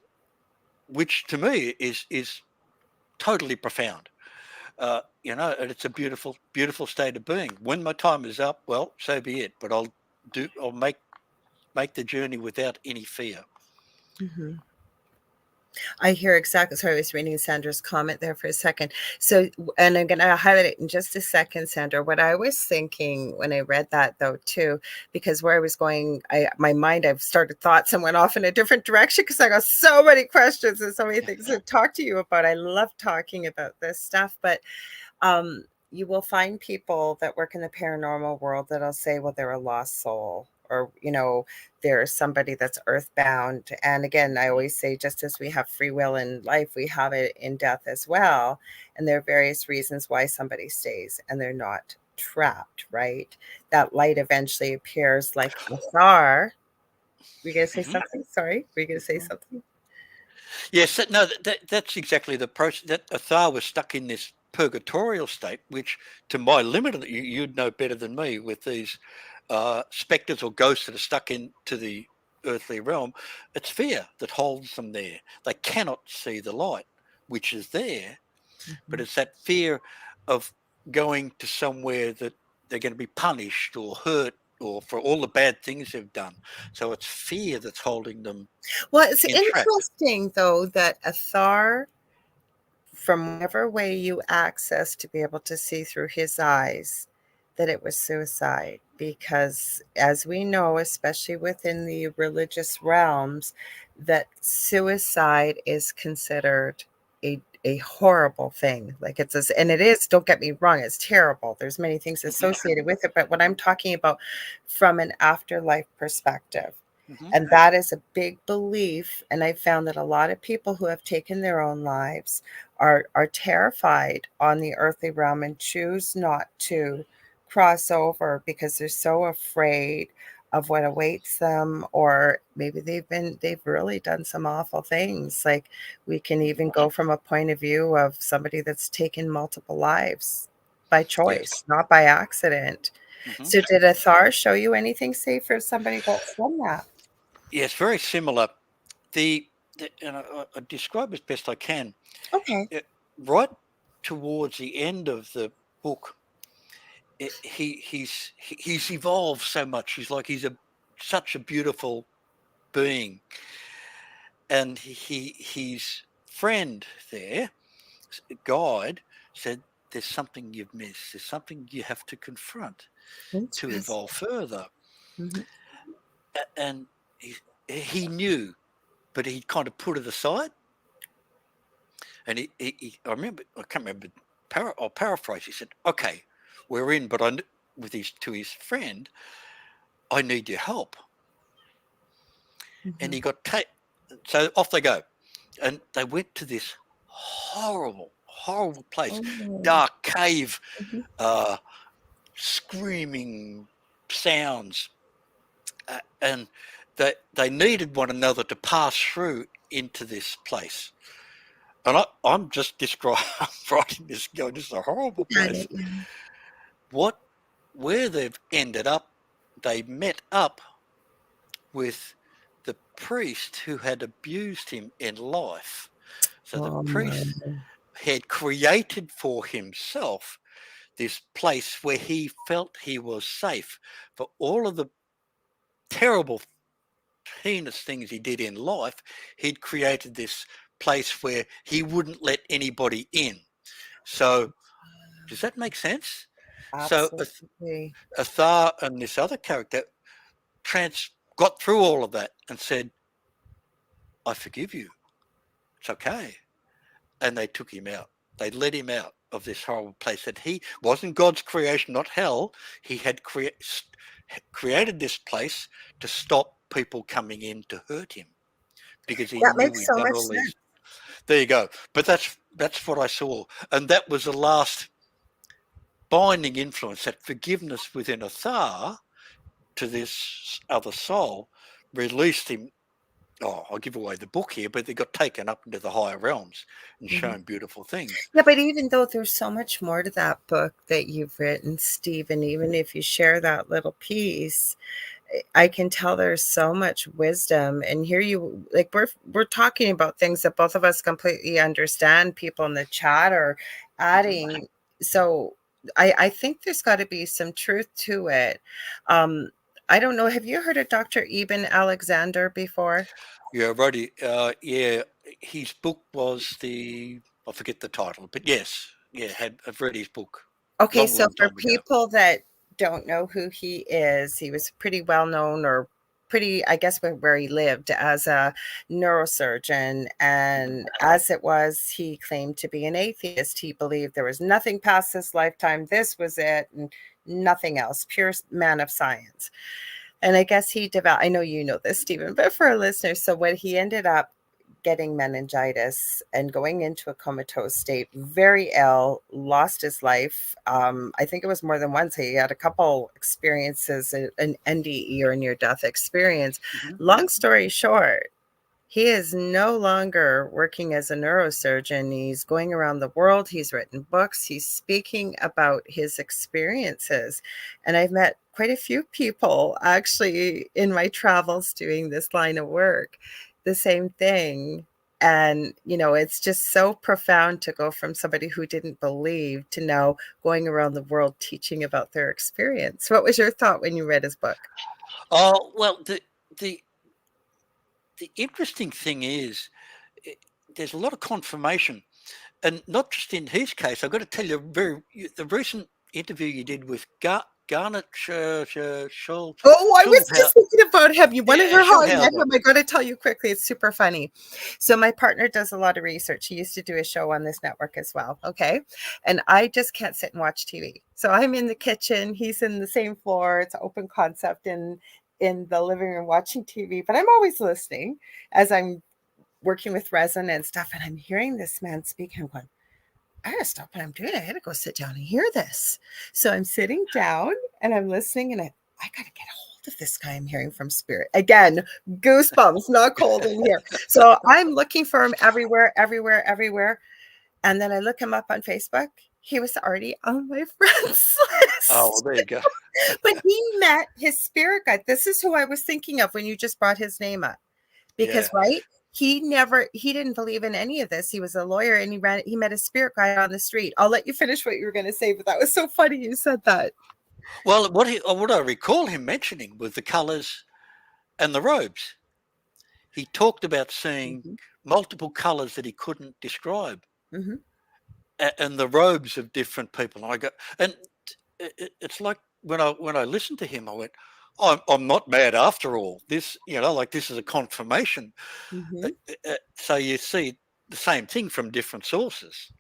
which to me is totally profound. And it's a beautiful state of being. When my time is up, well, so be it. But I'll make the journey without any fear. Hmm. I hear exactly. Sorry, I was reading Sandra's comment there for a second. So, and I'm going to highlight it in just a second, Sandra. What I was thinking when I read that, though, too, because where I was going, my mind, I've started thoughts and went off in a different direction because I got so many questions and so many things to talk to you about. I love talking about this stuff, but you will find people that work in the paranormal world that'll say, well, they're a lost soul, or, there's somebody that's earthbound. And again, I always say, just as we have free will in life, we have it in death as well. And there are various reasons why somebody stays and they're not trapped, right? That light eventually appears like a star. Were you going to say Mhm. something? Sorry. Were you going to say something? Yes, no, that's exactly the process. That Athar was stuck in this purgatorial state, which, to my limited, you'd know better than me with these specters or ghosts that are stuck into the earthly realm. It's fear that holds them there. They cannot see the light, which is there, but Mhm. it's that fear of going to somewhere that they're going to be punished or hurt or for all the bad things they've done. So it's fear that's holding them Well, it's entrapped. interesting, though, that Athar, from whatever way you access to be able to see through his eyes, that it was suicide, because as we know, especially within the religious realms, that suicide is considered a horrible thing. Like it's a, and it is, don't get me wrong, it's terrible. There's many things Mhm. associated with it, but what I'm talking about from an afterlife perspective, Mhm. and that is a big belief. And I found that a lot of people who have taken their own lives are terrified on the earthly realm and choose not to cross over because they're so afraid of what awaits them, or maybe they've really done some awful things. Like, we can even go from a point of view of somebody that's taken multiple lives by Yes. choice, not by accident. Mhm. So did Athar show you anything safe if somebody that's done that? Yes, very similar. The and I describe as best I can. Okay. Right towards the end of the book, he's evolved so much. He's like he's a such a beautiful being, and his friend there, guide, said, "There's something you've missed. There's something you have to confront to evolve Interesting. further." Mhm. And he knew, but he kind of put it aside. And I remember, I can't remember, I'll paraphrase. He said, "Okay, we're in, but with his to his friend, I need your help." And Mhm. he got so off they go, and they went to this horrible, horrible place, Oh. dark cave, Mhm. uh, screaming sounds, and they needed one another to pass through into this place. And I'm just describing, writing this, going, this is a horrible Got it, place. yeah. What, where they've ended up, they met up with the priest who had abused him in life. So the Oh, priest no. had created for himself this place where he felt he was safe for all of the terrible, heinous things he did in life. He'd created this place where he wouldn't let anybody in. So, does that make sense? So, Absolutely. Athar and this other character got through all of that and said, "I forgive you. It's okay." And they took him out. They let him out of this horrible place that he wasn't God's creation, not hell. He had created this place to stop people coming in to hurt him because he That knew makes he'd so done much all sense. these. There you go. But that's what I saw, and that was the last binding influence. That forgiveness within Athar to this other soul released him. Oh, I'll give away the book here, but they got taken up into the higher realms and Mhm. shown beautiful things. Yeah, but even though there's so much more to that book that you've written, Stephen, even if you share that little piece, I can tell there's so much wisdom. And here you, like, we're talking about things that both of us completely understand. People in the chat are Mhm. adding. So I think there's got to be some truth to it. Um, I don't know. Have you heard of Dr. Eben Alexander before? Yeah, righty. Yeah, his book was I forget the title, but yes, yeah, I've read his book Okay, long, so long for time ago. people that don't know who he was pretty well known, or pretty, I guess, where he lived as a neurosurgeon. Mhm. And as it was, he claimed to be an atheist. He believed there was nothing past this lifetime. This was it, and nothing else. Pure man of science. And I guess he developed, I know you know this, Stephen, but for our listeners, so when he ended up getting meningitis and going into a comatose state, very ill, lost his life. I think it was more than once. He had a couple experiences, an NDE or near death experience. Mhm. Long story short, he is no longer working as a neurosurgeon. He's going around the world. He's written books. He's speaking about his experiences. And I've met quite a few people actually in my travels doing this line of work, the same thing. And, it's just so profound to go from somebody who didn't believe to now going around the world teaching about their experience. What was your thought when you read his book? Oh well, the the interesting thing is, eh, there's a lot of confirmation, and not just in his case. I've got to tell you, the recent interview you did with Garnet Schultz. Oh, I was just thinking about him. You want to hear how I met Schulhauser. him? I got to tell you quickly. It's super funny. So my partner does a lot of research. He used to do a show on this network as well. Okay. And I just can't sit and watch TV. So I'm in the kitchen. He's in the same floor. It's an open concept in the living room watching TV, but I'm always listening as I'm working with resin and stuff. And I'm hearing this man speak. And I'm going, I gotta stop what I'm doing. I gotta go sit down and hear this. So I'm sitting down and I'm listening, and I gotta get a hold of this guy I'm hearing from spirit. Again, goosebumps, not cold in here. So I'm looking for him everywhere, everywhere, everywhere. And then I look him up on Facebook. He was already on my friends list. Oh, well, there you go. But he met his spirit guide. This is who I was thinking of when you just brought his name up. Because, right? He didn't believe in any of this. He was a lawyer, and he met a spirit guide on the street. I'll let you finish what you were going to say, but that was so funny you said that. Well, what I recall him mentioning was the colours and the robes. He talked about seeing multiple colours that he couldn't describe, and the robes of different people. And I go, and it's like when I listened to him, I went, I'm not mad after all. This, like this is a confirmation. So you see the same thing from different sources.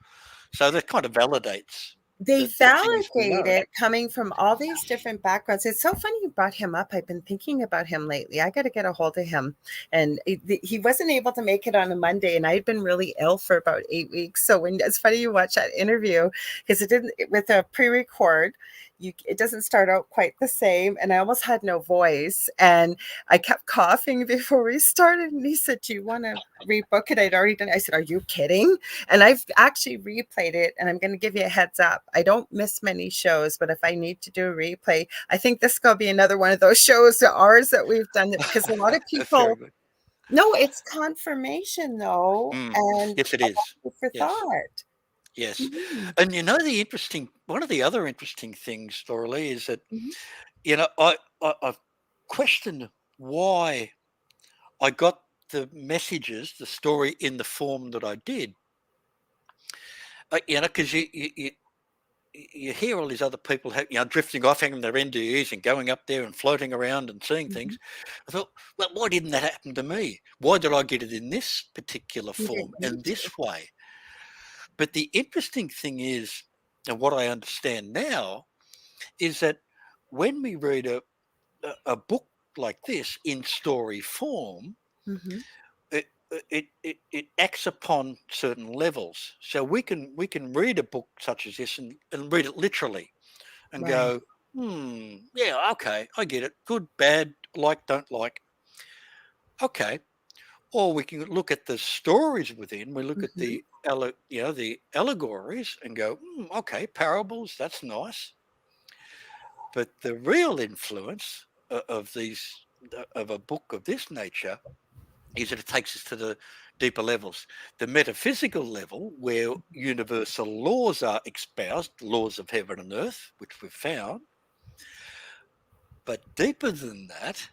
So that kind of validates. They validate it coming from all these different backgrounds. It's so funny you brought him up. I've been thinking about him lately. I got to get a hold of him. And he wasn't able to make it on a Monday, and I'd been really ill for about 8 weeks. So it's funny you watch that interview, because it didn't, with a pre-record, it doesn't start out quite the same. And I almost had no voice. And I kept coughing before we started. And he said, do you want to rebook it? I'd already done it. I said, are you kidding? And I've actually replayed it. And I'm going to give you a heads up. I don't miss many shows, but if I need to do a replay, I think this is going to be another one of those shows, ours, that we've done, because a lot of people, no, it's confirmation though. And yes, it is. For thought. Yes. And one of the other interesting things, Lorilei, is that, I've questioned why I got the messages, the story in the form that I did. Because you hear all these other people, drifting off, hanging their NDEs and going up there and floating around and seeing things. I thought, well, why didn't that happen to me? Why did I get it in this particular form and this way? But the interesting thing is, and what I understand now, is that when we read a book like this in story form, it acts upon certain levels. So we can read a book such as this and read it literally and go, yeah, okay, I get it. Good, bad, like, don't like. Okay. Or we can look at the stories within. We look at the allegories and go, okay, parables, that's nice. But the real influence of a book of this nature is that it takes us to the deeper levels, the metaphysical level, where universal laws are espoused, laws of heaven and earth, which we've found. But deeper than that,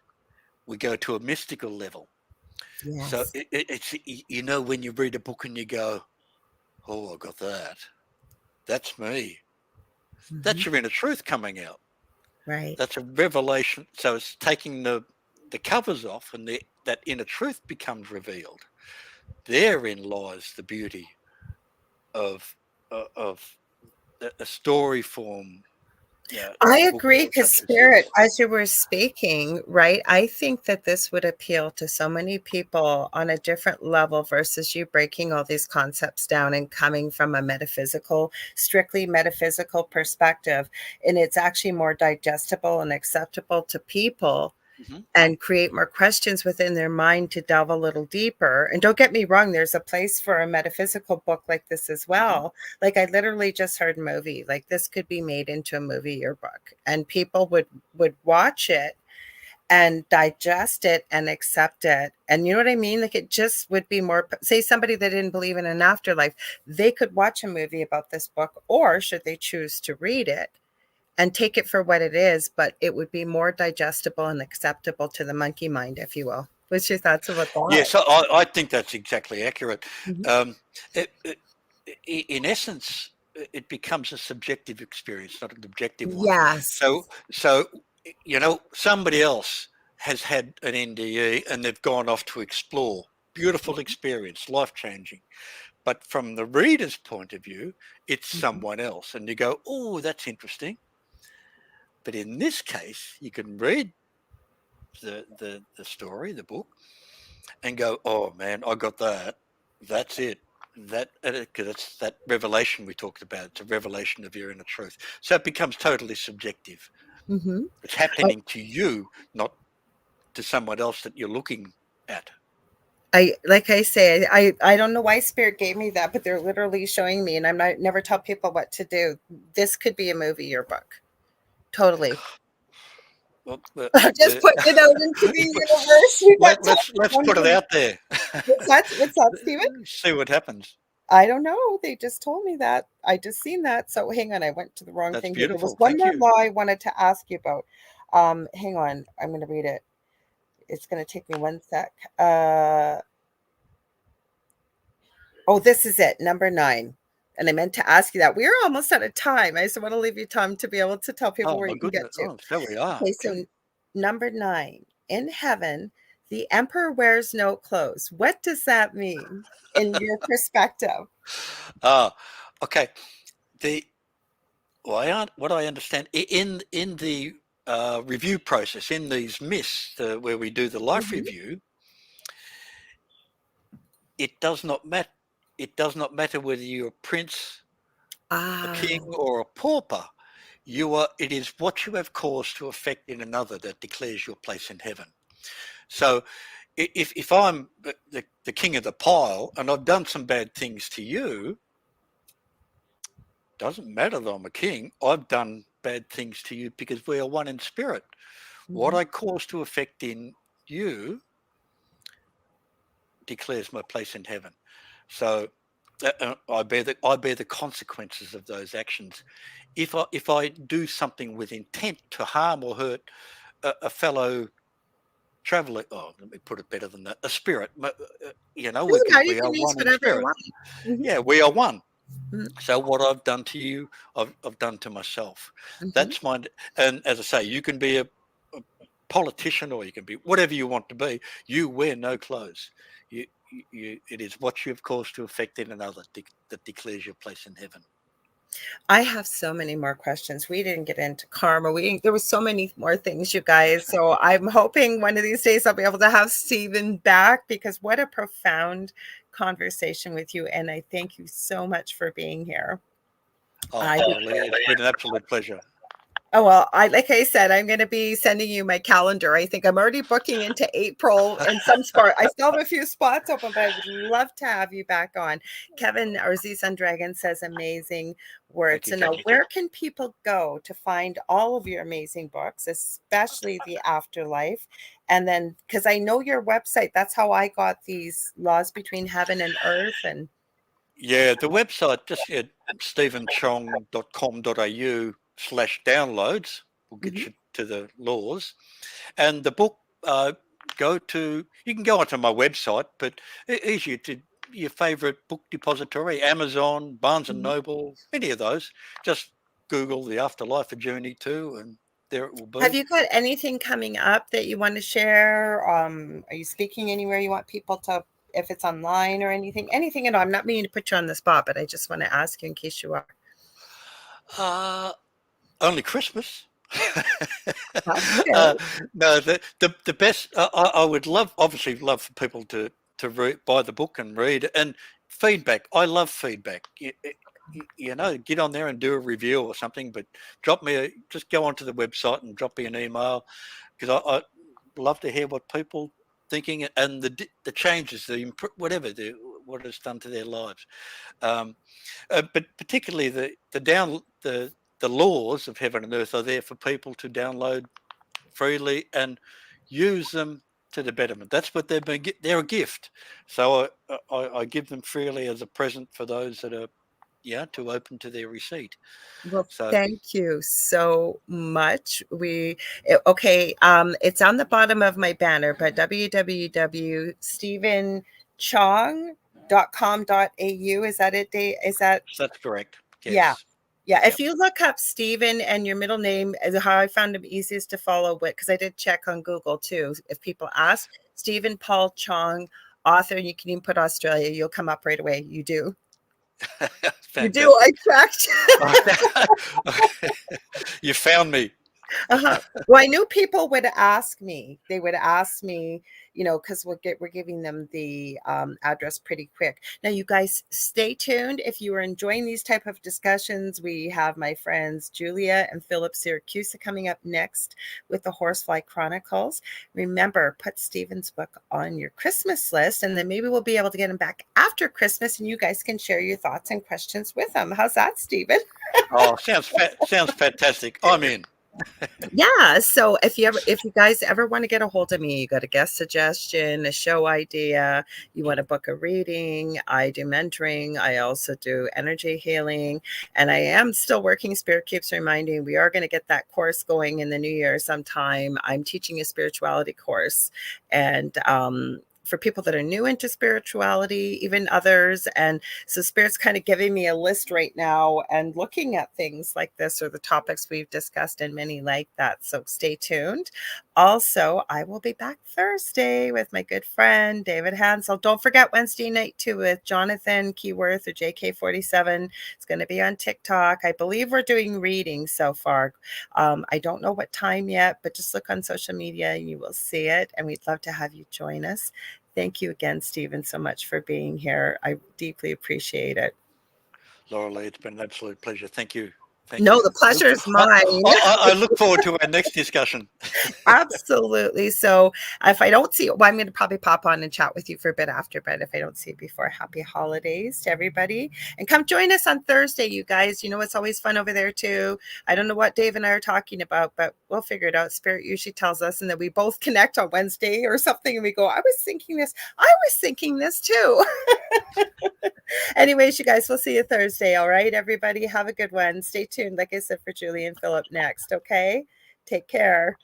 we go to a mystical level. Yes. So it's when you read a book and you go, oh, I got that. That's me. That's your inner truth coming out. Right. That's a revelation. So it's taking the covers off, and that inner truth becomes revealed. Therein lies the beauty of a story form. Yeah, I agree, because Spirit, as you were speaking, right, I think that this would appeal to so many people on a different level versus you breaking all these concepts down and coming from a strictly metaphysical perspective. And it's actually more digestible and acceptable to people. And create more questions within their mind to delve a little deeper. And don't get me wrong, there's a place for a metaphysical book like this as well. Like, I literally just heard a movie, like this could be made into a movie or book, and people would watch it and digest it and accept it. And you know what I mean? Like, it just would be more, say somebody that didn't believe in an afterlife, they could watch a movie about this book, or should they choose to read it and take it for what it is, but it would be more digestible and acceptable to the monkey mind, if you will. What's your thoughts about that? Yes, I think that's exactly accurate. In essence, it becomes a subjective experience, not an objective one. Yes. So somebody else has had an NDE and they've gone off to explore. Beautiful experience, life changing. But from the reader's point of view, it's someone else, and you go, "Oh, that's interesting." But in this case, you can read the story, the book, and go, "Oh man, I got that. That's it. Because it's that revelation we talked about. It's a revelation of your inner truth. So it becomes totally subjective. Mm-hmm. It's happening to you, not to someone else that you're looking at. Like I say, I don't know why Spirit gave me that, but they're literally showing me, and I'm not never tell people what to do. This could be a movie or book. Totally. Well, Just putting it out into the universe. We got let's put it out there. What's that, Stephen? See what happens. I don't know. They just told me that. I just seen that. So hang on, I went to the wrong That's thing here. There was beautiful. one Thank more you. law I wanted to ask you about. Hang on, I'm going to read it. It's going to take me one sec. Oh, this is it, number 9. And I meant to ask you that. We're almost out of time. I just want to leave you time to be able to tell people Oh where my you can get goodness. to. Oh, so we are. Okay, so number 9, in heaven, the emperor wears no clothes. What does that mean in your perspective? Okay. The what I understand in the review process in these myths where we do the life Mhm. review, it does not matter. It does not matter whether you're a prince, a Ah, king, or a pauper. You are. It is what you have caused to affect in another that declares your place in heaven. So, if I'm the king of the pile and I've done some bad things to you, doesn't matter that I'm a king. I've done bad things to you because we are one in spirit. What mhm. I cause to affect in you declares my place in heaven. So I bear the consequences of those actions. If I do something with intent to harm or hurt a fellow traveler, oh, let me put it better than that, a spirit, Doesn't because matter. You we are can use one in whatever you spirit. want. Mhm, Yeah, we are one. mhm, So what I've done to you, I've done to myself. mhm. That's my, and as I say, you can be a politician or you can be whatever you want to be. You wear no clothes. It is what you've caused to affect in another that declares your place in heaven. I have so many more questions. We didn't get into karma. There was so many more things, you guys. So I'm hoping one of these days I'll be able to have Stephen back, because what a profound conversation with you. And I thank you so much for being here. Oh, I Lorilei, it's been an absolute pleasure. Oh, well, like I said, I'm going to be sending you my calendar. I think I'm already booking into April and some spot. I still have a few spots open, but I would love to have you back on. Kevin or Z Sun Dragon says amazing Thank words. you. So now, where can people go to find all of your amazing books, especially the Afterlife? And then, because I know your website, that's how I got these laws between heaven and earth. And Yeah, the website just stephenchong.com.au/downloads will get Mhm. you to the laws. And the book, you can go onto my website, but easier to your favorite book depository, Amazon, Barnes and Mhm. Noble, any of those. Just Google The Afterlife, A Journey To, and there it will Have be. you got anything coming up that you want to share? Are you speaking anywhere you want people to, if it's online or anything? Anything at all? I'm not meaning to put you on the spot, but I just want to ask you in case you are. Uh, Only Christmas. That's uh, good. no, the best. I would obviously love for people to buy the book and read, and feedback. I love feedback. Get on there and do a review or something, but just go onto the website and drop me an email, because I love to hear what people thinking and the changes, what it's done to their lives. Um, but particularly the laws of heaven and earth are there for people to download freely and use them to the betterment. That's what they're a gift. So I give them freely as a present for those that are, too open to their receipt. Well, So thank you so much. Okay, it's on the bottom of my banner, but www.stephenchong.com.au. Is that it, Dave? Is that that's correct. Yeah. Yes. Yeah. Yep. If you look up Stephen and your middle name, how I found him easiest to follow with, because I did check on Google too. If people ask Stephen Paul Chong, author, and you can even put Australia, you'll come up right away. You do. You do. I Fantastic. checked. You found me. Uh-huh. Well, I knew people would ask me. They would ask me, because we're giving them the address pretty quick. Now, you guys, stay tuned. If you are enjoying these type of discussions, we have my friends Julia and Philip Syracuse coming up next with the Horsefly Chronicles. Remember, put Stephen's book on your Christmas list, and then maybe we'll be able to get him back after Christmas, and you guys can share your thoughts and questions with him. How's that, Stephen? Oh, sounds fantastic. I'm in. Yeah, so if you guys ever want to get a hold of me, you got a guest suggestion, a show idea, you want to book a reading, I do mentoring, I also do energy healing, and I am still working. Spirit keeps reminding we are going to get that course going in the new year sometime. I'm teaching a spirituality course, and for people that are new into spirituality, even others. And so Spirit's kind of giving me a list right now and looking at things like this or the topics we've discussed and many like that. So stay tuned. Also, I will be back Thursday with my good friend David Hansel. Don't forget Wednesday night too with Jonathan Keyworth or JK47. It's going to be on TikTok. I believe we're doing readings so far. I don't know what time yet, but just look on social media and you will see it. And we'd love to have you join us. Thank you again, Stephen, so much for being here. I deeply appreciate it. Lorilei, it's been an absolute pleasure. Thank you. Thank No, you. the pleasure is mine. I look forward to our next discussion. Absolutely. So if I don't see you, well, I'm going to probably pop on and chat with you for a bit after, but if I don't see you before, happy holidays to everybody. And come join us on Thursday, you guys. It's always fun over there too. I don't know what Dave and I are talking about, but we'll figure it out. Spirit usually tells us, and then we both connect on Wednesday or something, and we go, I was thinking this. I was thinking this too. Anyways, you guys, we'll see you Thursday. All right, everybody, have a good one. Stay tuned, like I said, for Julie and Philip next. Okay, take care.